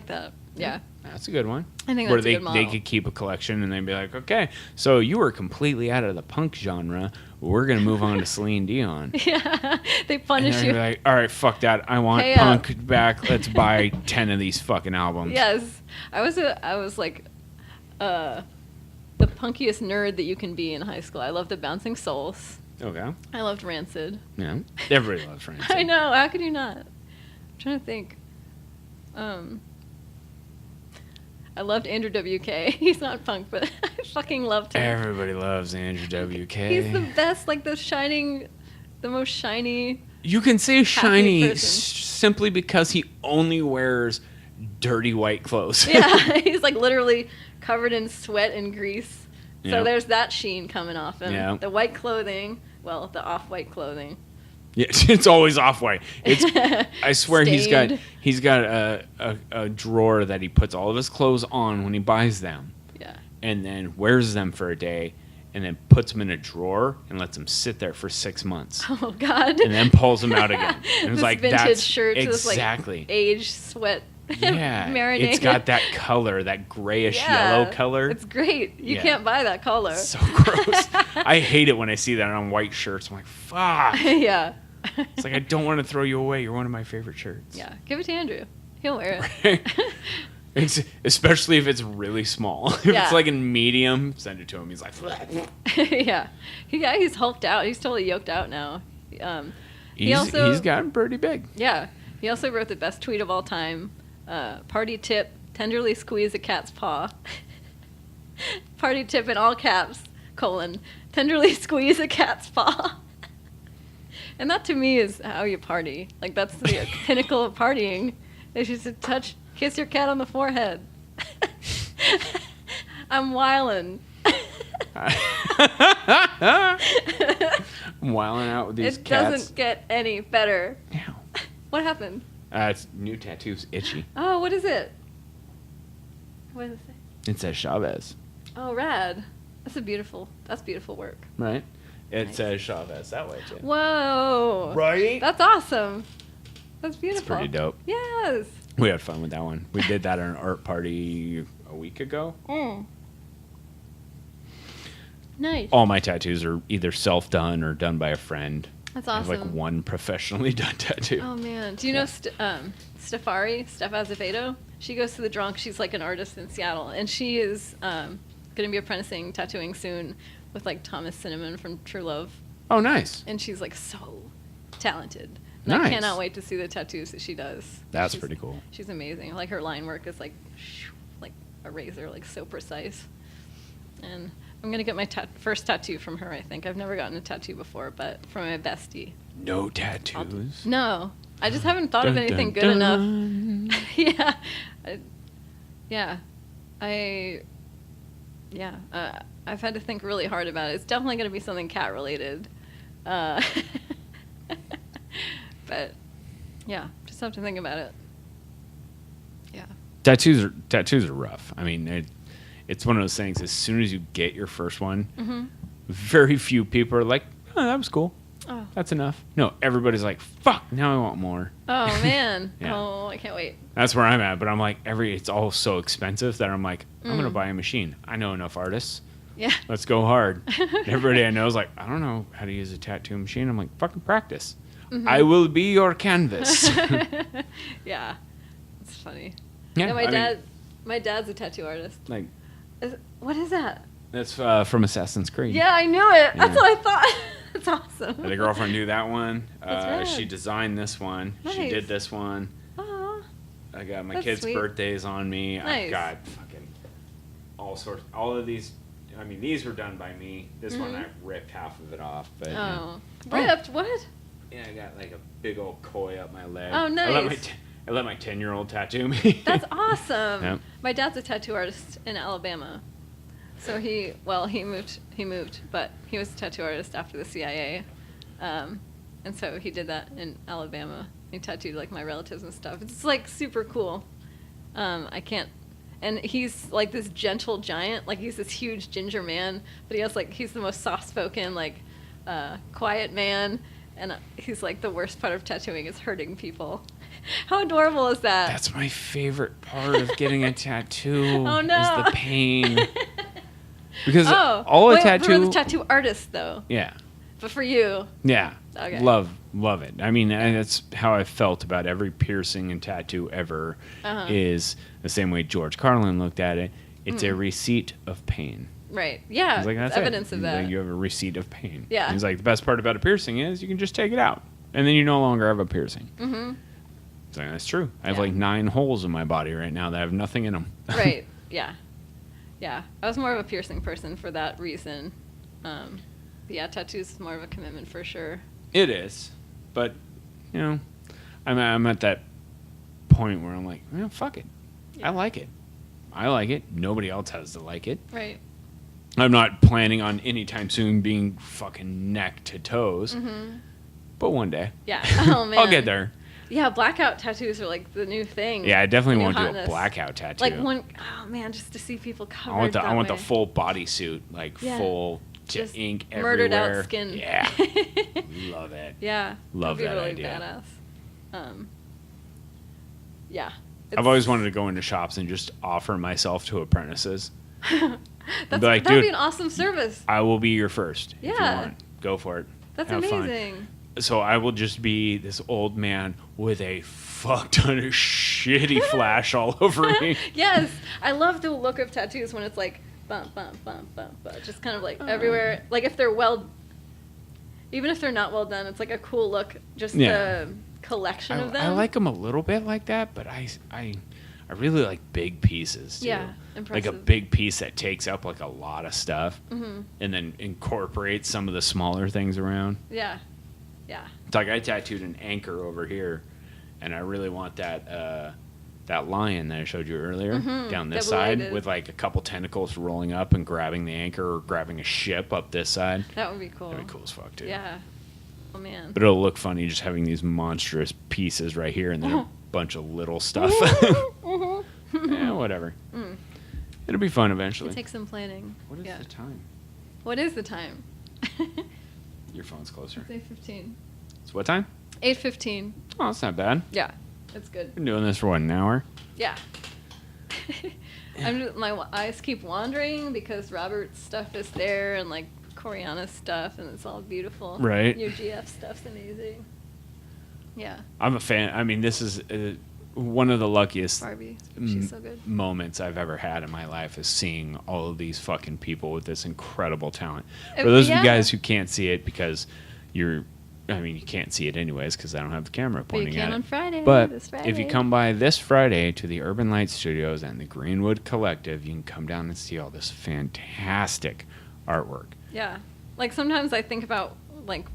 that. Yeah. That's a good one. I think Where that's a good model. they could keep a collection and they'd be like, okay, so you were completely out of the punk genre. We're going to move on to Celine Dion. Yeah. They And punish they're you. gonna be like, all right, fuck that. I want Pay punk up. back. Let's buy 10 of these fucking albums. Yes. I was like the punkiest nerd that you can be in high school. I loved the Bouncing Souls. Okay. I loved Rancid. Yeah. Everybody loves Rancid. I know. How could you not? I'm trying to think. I loved Andrew WK. He's not punk, but I fucking loved him. Everybody loves Andrew WK. He's the best, like the most shiny. You can say shiny person. simply because he only wears dirty white clothes. Yeah, he's like literally covered in sweat and grease. So Yep. there's that sheen coming off him. Yep. The white clothing, well, the off-white clothing. Yeah, it's always off white. I swear Stained. he's got a drawer that he puts all of his clothes on when he buys them. Yeah. And then wears them for a day and then puts them in a drawer and lets them sit there for 6 months. Oh God. And then pulls them out again. And it's This like vintage that's shirt, exactly. this like aged sweat. Yeah, marinated. it's got that color, that grayish Yeah, yellow color. It's great. You Yeah. can't buy that color. So gross. I hate it when I see that on white shirts. I'm like, fuck. Yeah. It's like, I don't want to throw you away. You're one of my favorite shirts. Yeah. Give it to Andrew. He'll wear it. Especially if it's really small. If Yeah. it's like in medium, send it to him. He's like, Yeah. He's hulked out. He's totally yoked out now. he's gotten pretty big. Yeah. He also wrote the best tweet of all time. Party tip, tenderly squeeze a cat's paw. Party tip in all caps, : tenderly squeeze a cat's paw. And that to me is how you party. Like that's the pinnacle of partying, They should say, kiss your cat on the forehead. I'm wildin'. I'm wilding out with these it cats. Doesn't get any better. Ow. What happened? It's new tattoo's itchy. Oh, what is it? What does it say? It says Chavez. Oh, rad. That's beautiful work. Right? It Nice. says Chavez that way too. Whoa. Right? That's awesome. That's beautiful. It's pretty dope. Yes. We had fun with that one. We did that at an art party a week ago. Nice. All my tattoos are either self-done or done by a friend. That's I have awesome. like one professionally done tattoo. Oh, man. Do you know Steph Azevedo? She goes to the Drunk. She's like an artist in Seattle. And she is going to be apprenticing tattooing soon with like Thomas Cinnamon from True Love. Oh, nice. And she's like so talented. And Nice. I cannot wait to see the tattoos that she does. That's She's pretty cool. She's amazing. Like her line work is like a razor, like so precise. And I'm gonna get my first tattoo from her. I think I've never gotten a tattoo before, but from my bestie. No tattoos. No, I just haven't thought of Dun, anything dun, good dun. enough. I've had to think really hard about it. It's definitely gonna be something cat related. But yeah, just have to think about it. Yeah. Tattoos are rough. I mean, it's one of those things. As soon as you get your first one, very few people are like, "Oh, that was cool. Oh. That's enough." No, everybody's like, "Fuck, now I want more." Oh man. Yeah. Oh, I can't wait. That's where I'm at. But I'm like, it's all so expensive that I'm like, I'm gonna buy a machine. I know enough artists. Yeah. Let's go hard. Everybody I know is like, I don't know how to use a tattoo machine. I'm like, fucking practice. I will be your canvas. Yeah. It's funny. Yeah, My dad's a tattoo artist. Like, What is that? that's from Assassin's Creed. Yeah, I knew it. That's Yeah. what I thought. That's awesome. I had a girlfriend do that one. That's rad. She designed this one. She Nice. did this one. Aw. I got my That's kids' sweet. birthdays on me. I've Nice. got fucking all sorts. All of these. I mean, these were done by me. This one I ripped half of it off. But Oh. Ripped? What? yeah, I got like a big old koi up my leg. Oh, nice. I let my 10-year-old tattoo me. That's awesome. Yep. My dad's a tattoo artist in Alabama. So he moved, but he was a tattoo artist after the CIA. And so he did that in Alabama. He tattooed like my relatives and stuff. It's like super cool. And he's like this gentle giant, like he's this huge ginger man, but he's the most soft-spoken, like quiet man. And he's like, the worst part of tattooing is hurting people. How adorable is that? That's my favorite part of getting a tattoo. Oh, no. Is the pain. Because wait, tattoo. for the tattoo artist though. Yeah. But for you. Yeah. Okay. Love it. I mean, and that's how I felt about every piercing and tattoo ever. Is the same way George Carlin looked at it. It's a receipt of pain. Right. Yeah. He's like, that's evidence it. of He's that. like, you have a receipt of pain. Yeah. He's like, the best part about a piercing is you can just take it out, and then you no longer have a piercing. Mm-hmm. So that's true. I have Yeah. like 9 holes in my body right now that have nothing in them. Right. Yeah. Yeah. I was more of a piercing person for that reason. But yeah, tattoos is more of a commitment for sure. It is, but you know, I'm at that point where I'm like, fuck it. Yeah. I like it. Nobody else has to like it. Right. I'm not planning on anytime soon being fucking neck to toes. Mm-hmm. But one day. Yeah. Oh man. I'll get there. Yeah, blackout tattoos are like the new thing. Yeah, I definitely The new want to do a hotness. blackout tattoo. Like oh man, just to see people covered. I want that the way. full bodysuit, like Yeah. full Just ink murdered everywhere. out skin. Yeah. Love it. Yeah. Love that'd be that really idea. Badass. Yeah. I've always wanted to go into shops and just offer myself to apprentices. That'd like, be "Dude, an awesome service. I will be your first. If you Yeah. want. Go for it. That's Have fun." amazing. So I will just be this old man with a fuck ton of shitty flash all over me. Yes, I love the look of tattoos when it's like bump, bump, bump, bump, bump, just kind of like everywhere. Like if they're even if they're not well done, it's like a cool look. Just the collection of them. I like them a little bit like that, but I really like big pieces too. Yeah, Like a impressive. big piece that takes up like a lot of stuff, and then incorporates some of the smaller things around. Yeah, yeah. It's like I tattooed an anchor over here, and I really want that that lion that I showed you earlier down this Double-eyed. side with like a couple tentacles rolling up and grabbing the anchor or grabbing a ship up this side. That would be cool. That'd be cool as fuck, too. Yeah. Oh, man. But it'll look funny just having these monstrous pieces right here and then a bunch of little stuff. Yeah, whatever. It'll be fun eventually. It takes some planning. What is the time? What is the time? Your phone's closer. It's 8:15. It's what time? 8:15. Oh, that's not bad. Yeah, that's good. Been doing this for what, an hour? Yeah. My eyes keep wandering because Robert's stuff is there and like Coriana's stuff, and it's all beautiful. Right. Your GF stuff's amazing. Yeah. I'm a fan. I mean, this is one of the luckiest Barbie, she's so good. moments I've ever had in my life is seeing all of these fucking people with this incredible talent. For For those of you guys who can't see it because you can't see it anyways because I don't have the camera pointing you can at on it. Friday. But this Friday. if you come by this Friday to the Urban Light Studios and the Greenwood Collective, you can come down and see all this fantastic artwork. Yeah. Like sometimes I think about like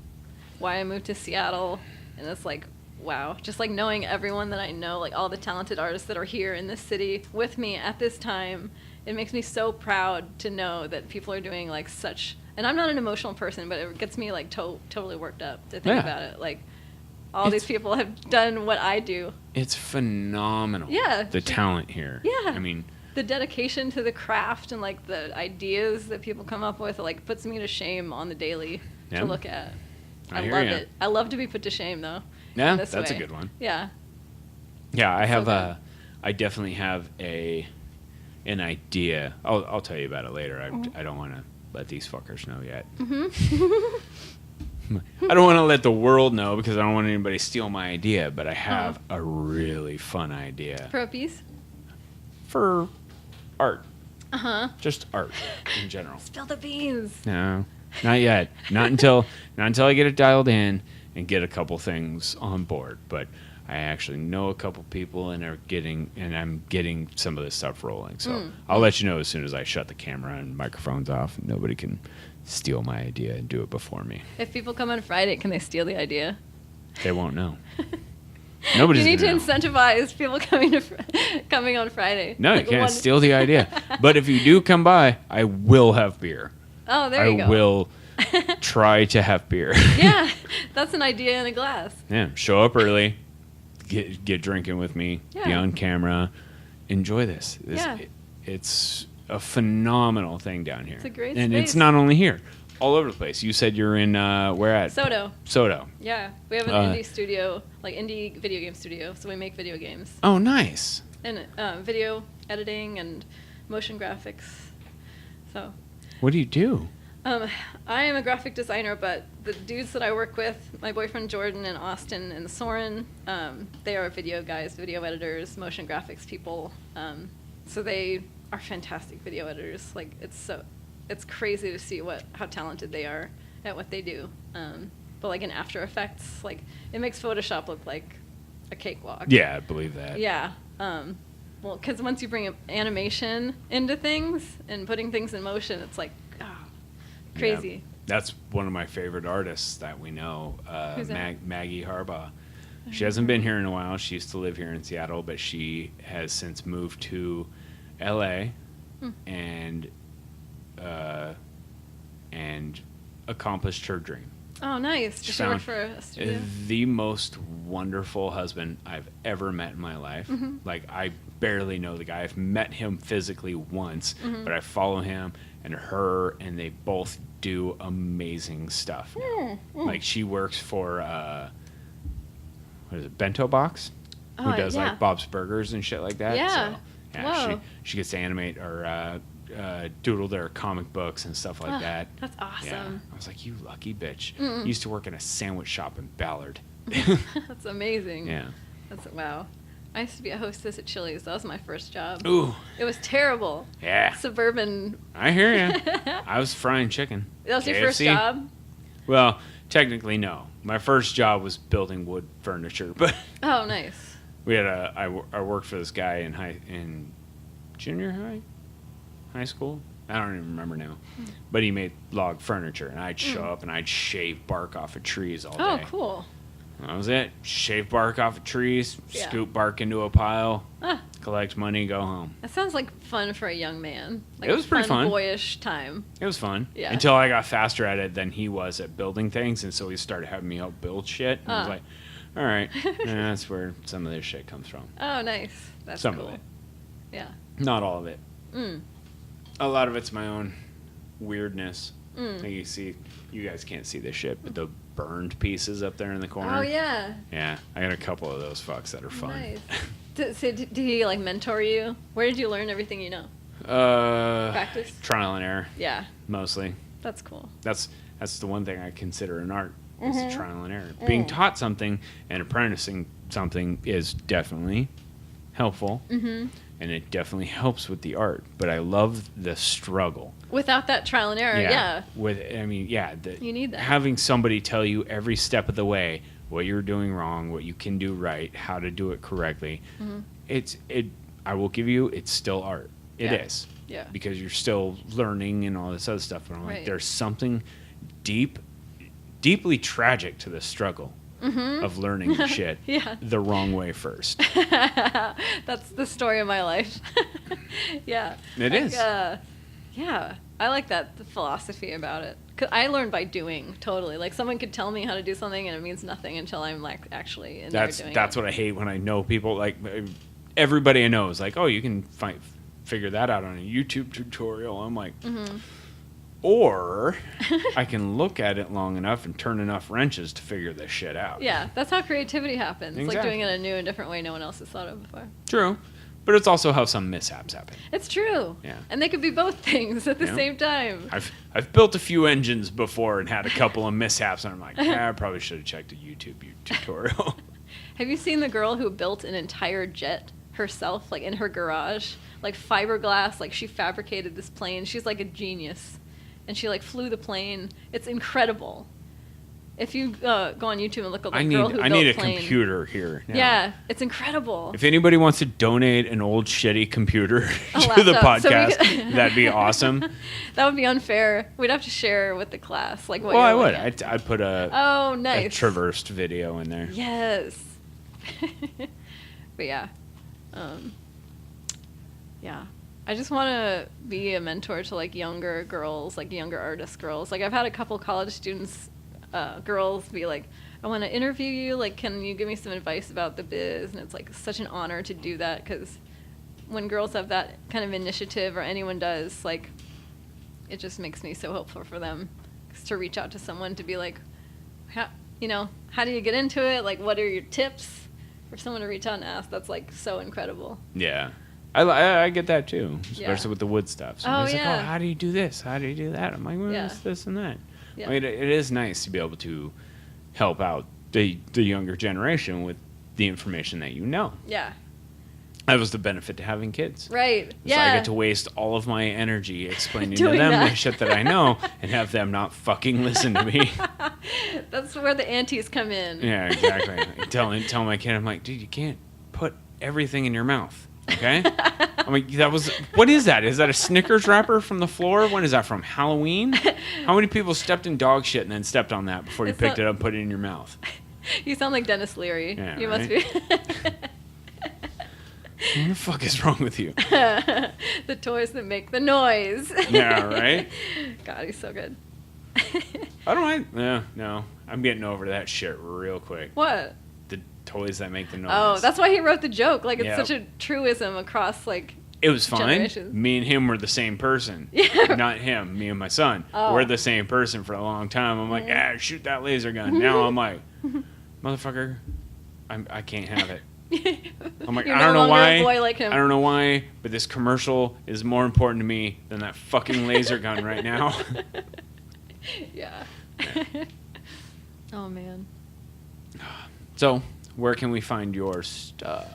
why I moved to Seattle, and it's like, wow, just like knowing everyone that I know, like all the talented artists that are here in this city with me at this time, it makes me so proud to know that people are doing like such, and I'm not an emotional person, but it gets me like totally worked up to think about it. Like all these people have done what I do. It's phenomenal. Yeah. The talent here. Yeah. I mean, the dedication to the craft and like the ideas that people come up with like puts me to shame on the daily to look at. I love it. I love to be put to shame though. Yeah, that's a good one. Yeah. Yeah, I have I definitely have an idea. I'll tell you about it later. I don't want to let these fuckers know yet. I don't want to let the world know because I don't want anybody to steal my idea, but I have a really fun idea. For a piece? For art. Uh-huh. Just art in general. Spill the beans. No, not yet. Not until I get it dialed in and get a couple things on board. But I actually know a couple people and I'm getting some of this stuff rolling. So I'll let you know as soon as I shut the camera and microphones off. And nobody can steal my idea and do it before me. If people come on Friday, can they steal the idea? They won't know. Nobody's You need to gonna know. incentivize people coming on Friday. No, Like you can't steal the idea. But if you do come by, I will have beer. Oh, there you go. I will try to have beer. Yeah, that's an idea in a glass. Yeah, show up early, get drinking with me, be Yeah. on camera, enjoy this. Yeah. It's a phenomenal thing down here. It's a great and space. it's not only here, all over the place. You said you're in where at? Soto. Soto. Yeah, we have an indie studio, like indie video game studio, so we make video games. Oh, nice. And video editing and motion graphics. So What do you do? I am a graphic designer, but the dudes that I work with, my boyfriend Jordan and Austin and Soren, they are video guys, video editors, motion graphics people. So they are fantastic video editors. Like it's crazy to see how talented they are at what they do. But like in After Effects, like it makes Photoshop look like a cakewalk. Yeah, I believe that. Yeah. Well, because once you bring animation into things and putting things in motion, it's like, crazy. Yeah. That's one of my favorite artists that we know, Who's that? Maggie Harbaugh. She hasn't been here in a while. She used to live here in Seattle, but she has since moved to L.A. and accomplished her dream. Oh, nice. Does she work for a studio? The most wonderful husband I've ever met in my life. Like, I barely know the guy. I've met him physically once, but I follow him and her, and they both do amazing stuff now. Like, she works for, what is it, Bento Box? Who does, like, Bob's Burgers and shit like that. Yeah. So, yeah, she gets to animate or doodle their comic books and stuff like that. That's awesome. Yeah. I was like, you lucky bitch. You used to work in a sandwich shop in Ballard. That's amazing. Yeah. Wow. I used to be a hostess at Chili's. That was my first job. Ooh. It was terrible. Yeah. Suburban. I hear you. I was frying chicken. That was KFC. your first job? Well, technically, no. My first job was building wood furniture, but Oh, nice. we had I worked for this guy in junior high school. I don't even remember now. But he made log furniture, and I'd show up and I'd shave bark off of trees all day. Oh, cool. That was it. Shave bark off of trees, Yeah. scoop bark into a pile, Ah, collect money, go home. that sounds like fun for a young man. Like It was pretty fun. boyish time. It was fun. Yeah. Until I got faster at it than he was at building things, and so he started having me help build shit. And I was like, all right, that's where some of this shit comes from. Oh, nice. That's Some cool. of it. Yeah. Not all of it. Mm. A lot of it's my own weirdness. Mm. Like you guys can't see this shit, but the burned pieces up there in the corner. Oh, yeah. Yeah, I got a couple of those fucks that are fun. Nice. Did he like mentor you? Where did you learn everything you know? Practice? Trial and error, Yeah. mostly. That's cool. That's the one thing I consider an art is Mhm. trial and error. Being taught something and apprenticing something is definitely helpful, Mm-hmm. and it definitely helps with the art. But I love the struggle. Without that trial and error, yeah. You need that. Having somebody tell you every step of the way what you're doing wrong, what you can do right, how to do it correctly. Mm-hmm. I will give you, it's still art. It is. Yeah. Because you're still learning and all this other stuff. And I'm like, Right. there's something deeply tragic to the struggle of learning shit Yeah. the wrong way first. That's the story of my life. Yeah. It is. Yeah. I like that the philosophy about it. 'Cause I learned by doing, totally. Like someone could tell me how to do something and it means nothing until I'm like actually in there doing That's it. what I hate when I know people, like everybody I know is like, oh, you can figure that out on a YouTube tutorial. I'm like, or I can look at it long enough and turn enough wrenches to figure this shit out. Yeah, that's how creativity happens. Like Exactly. doing it in a new and different way no one else has thought of before. True. But it's also how some mishaps happen. It's true. Yeah. And they could be both things at the Yeah. same time. I've built a few engines before and had a couple of mishaps, and I'm like, I probably should have checked a YouTube tutorial. Have you seen the girl who built an entire jet herself, like in her garage? Like fiberglass, like she fabricated this plane. She's like a genius. And she like flew the plane. It's incredible. If you go on YouTube and look up the girl who built I need a plane. computer here now. Yeah, it's incredible. If anybody wants to donate an old shitty computer A to the laptop, so we podcast, could- that'd be awesome. That would be unfair. We'd have to share with the class, like what. Well, I you're would. looking at. I'd put a Oh, nice. traversed video in there. Yes. But yeah. Yeah. I just want to be a mentor to like younger girls, like younger artist girls. Like I've had a couple college students, girls be like, I want to interview you. Like, can you give me some advice about the biz? And it's like such an honor to do that because when girls have that kind of initiative or anyone does, like, it just makes me so hopeful for them to reach out to someone to be like, how do you get into it? Like, what are your tips? For someone to reach out and ask, that's like so incredible. Yeah. I get that too, especially Yeah. with the wood stuff. Somebody's like, yeah. oh, how do you do this? How do you do that? I'm like, well, Yeah. it's this and that. Yeah. I mean, it is nice to be able to help out the younger generation with the information that you know. Yeah. That was the benefit to having kids. Right. So Yeah. I get to waste all of my energy explaining to Doing them that. the shit that I know and have them not fucking listen to me. That's where the aunties come in. Yeah, exactly. Tell my kid, I'm like, dude, you can't put everything in your mouth. Okay? I'm like, what is that? Is that a Snickers wrapper from the floor? When is that from? Halloween? How many people stepped in dog shit and then stepped on that before you picked it up and put it in your mouth? You sound like Dennis Leary. Yeah, You right? must be. What the fuck is wrong with you? The toys that make the noise. Yeah, right? God, he's so good. I don't mind. No. I'm getting over that shit real quick. What? The toys that make the noise. Oh, that's why he wrote the joke. Like, it's Yeah. such a truism across, like, It was fine. generations. Me and him were the same person. Yeah. Not him, me and my son. Oh. We're the same person for a long time. I'm like, shoot that laser gun. Now I'm like, motherfucker, I can't have it. I'm like, You're I don't no know longer why. a boy like him. I don't know why, but this commercial is more important to me than that fucking laser gun right now. Yeah. Oh, man. So, where can we find your stuff?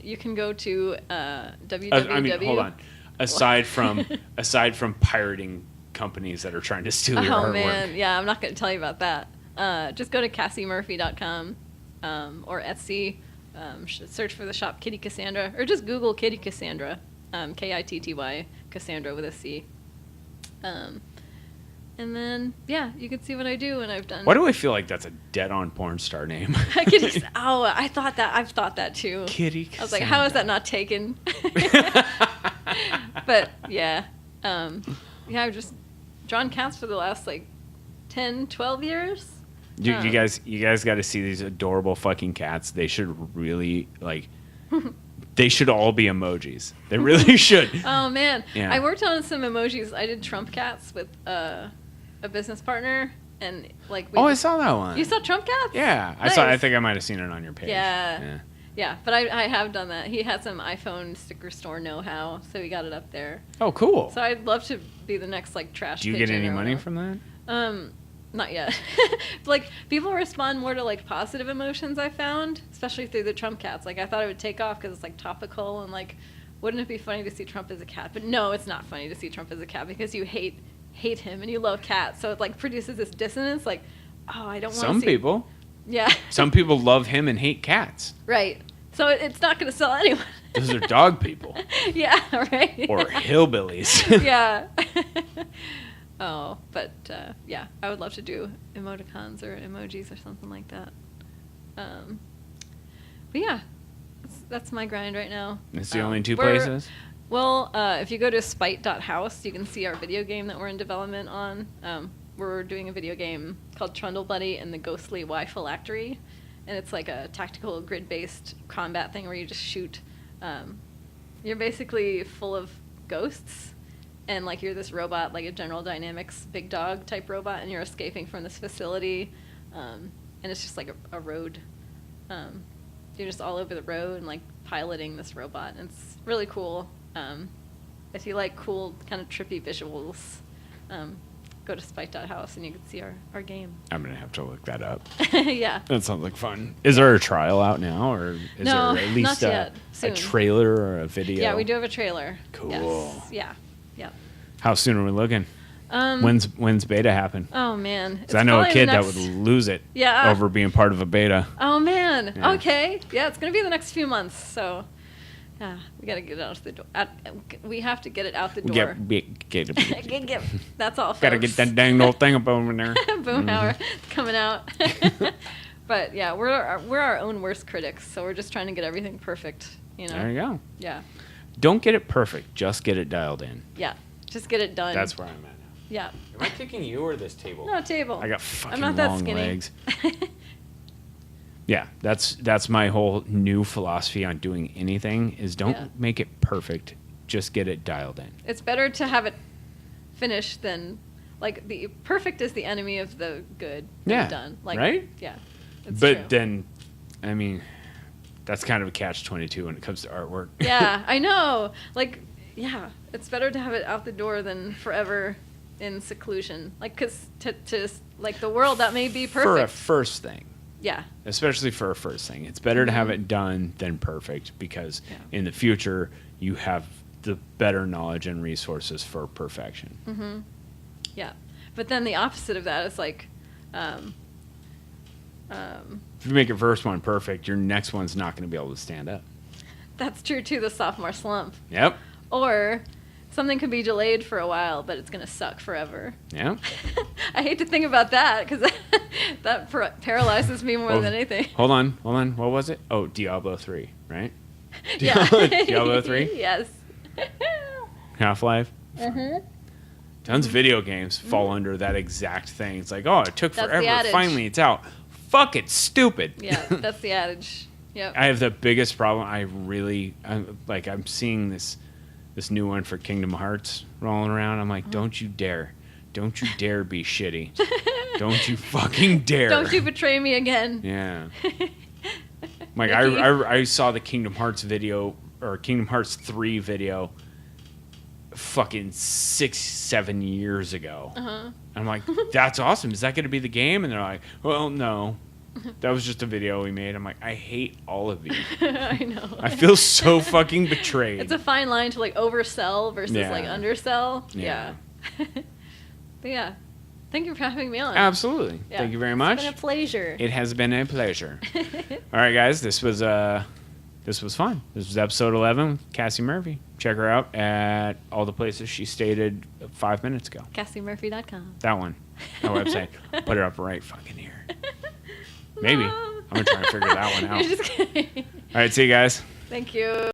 You can go to www. I mean, hold on. Aside from pirating companies that are trying to steal your Oh, artwork. man. Yeah, I'm not going to tell you about that. Just go to CassieMurphy.com or Etsy. Search for the shop Kitty Cassandra, or just Google Kitty Cassandra, Kitty Cassandra with a C. And then, yeah, you can see what I do when I've done. Why do I feel like that's a dead-on porn star name? I thought that. I've thought that too. Kitty. I was like, how is that not taken? But yeah, I've just drawn cats for the last like 10, 12 years. Dude, you guys got to see these adorable fucking cats. They should really like. They should all be emojis. They really should. Oh man, yeah. I worked on some emojis. I did Trump cats with a business partner, and like. I saw that one. You saw Trump cats? Yeah, nice. I think I might have seen it on your page. Yeah, but I have done that. He had some iPhone sticker store know-how, so we got it up there. Oh, cool. So I'd love to be the next like trash. Do you get any money from that? Not yet. Like, people respond more to like positive emotions, I found, especially through the Trump cats. Like, I thought it would take off because it's like topical and like, wouldn't it be funny to see Trump as a cat? But no, it's not funny to see Trump as a cat because you hate him and you love cats. So it like produces this dissonance. Like, oh, I don't want to see. Some people. Yeah. Some people love him and hate cats. Right. So it's not going to sell anyone. Those are dog people. Yeah, right. Or hillbillies. Yeah. Oh, but yeah, I would love to do emoticons or emojis or something like that. But yeah, that's my grind right now. It's the only two places? Well, if you go to spite.house, you can see our video game that we're in development on. We're doing a video game called Trundle Buddy and the Ghostly Y Phylactery. And it's like a tactical grid-based combat thing where you just shoot. You're basically full of ghosts. And, like, you're this robot, like a General Dynamics big dog type robot, and you're escaping from this facility. And it's just like a road. You're just all over the road and, like, piloting this robot. And it's really cool. If you like cool, kind of trippy visuals, go to spike.house and you can see our game. I'm going to have to look that up. Yeah. That sounds like fun. Is there a trial out now, or is no, there at least not yet. a trailer or a video? Yeah, we do have a trailer. Cool. Yes. Yeah. Yeah. How soon are we looking? When's beta happen? Oh man, because I know a kid that would lose it over being part of a beta. Oh man. Yeah. Okay. Yeah, it's gonna be the next few months. So, yeah, we gotta get it out the door. We have to get it out the door. Get that's all. Folks. Gotta get that dang old thing up over there. Boomhauer coming out. But yeah, we're our own worst critics, so we're just trying to get everything perfect. You know. There you go. Yeah. Don't get it perfect. Just get it dialed in. Yeah. Just get it done. That's where I'm at now. Yeah. Am I kicking you or this table? No, table. I got fucking I'm not that long skinny. legs. Yeah, that's my whole new philosophy on doing anything is don't make it perfect. Just get it dialed in. It's better to have it finished than, like, the perfect is the enemy of the good. Yeah. Done. Like, right? Yeah. But true. then, I mean, that's kind of a catch-22 when it comes to artwork. Yeah, I know. Like, yeah, it's better to have it out the door than forever in seclusion. Like, because to like the world, that may be perfect. For a first thing. Yeah. Especially for a first thing. It's better to have it done than perfect because in the future, you have the better knowledge and resources for perfection. Mm-hmm. Yeah. But then the opposite of that is like... if you make your first one perfect, your next one's not going to be able to stand up. That's true, too, the sophomore slump. Yep. Or something could be delayed for a while, but it's going to suck forever. Yeah. I hate to think about that because that paralyzes me more than anything. Hold on. What was it? Oh, Diablo 3, right? Yeah. Diablo 3? Yes. Half-Life? Mm-hmm. Tons of video games fall under that exact thing. It's like, oh, it took That's forever. Finally, it's out. Fuck, it's stupid. Yeah, that's the adage. Yep. I have the biggest problem. I'm seeing this new one for Kingdom Hearts rolling around. I'm like, don't you dare be shitty. Don't you fucking dare. Don't you betray me again. Yeah. Like I saw the Kingdom Hearts video or Kingdom Hearts 3 video fucking 6-7 years ago. Uh-huh. I'm like, that's awesome. Is that going to be the game? And they're like, well, no. That was just a video we made. I'm like, I hate all of you. I know. I feel so fucking betrayed. It's a fine line to like oversell versus like undersell. Yeah. But yeah. Thank you for having me on. Absolutely. Yeah. Thank you very much. It's been a pleasure. It has been a pleasure. All right, guys. This was this was fun. This was episode 11 with Cassie Murphy. Check her out at all the places she stated 5 minutes ago. CassieMurphy.com. That one. That website. Put it up right fucking here. Maybe. I'm going to try and figure that one out. You're just kidding. All right, see you guys. Thank you.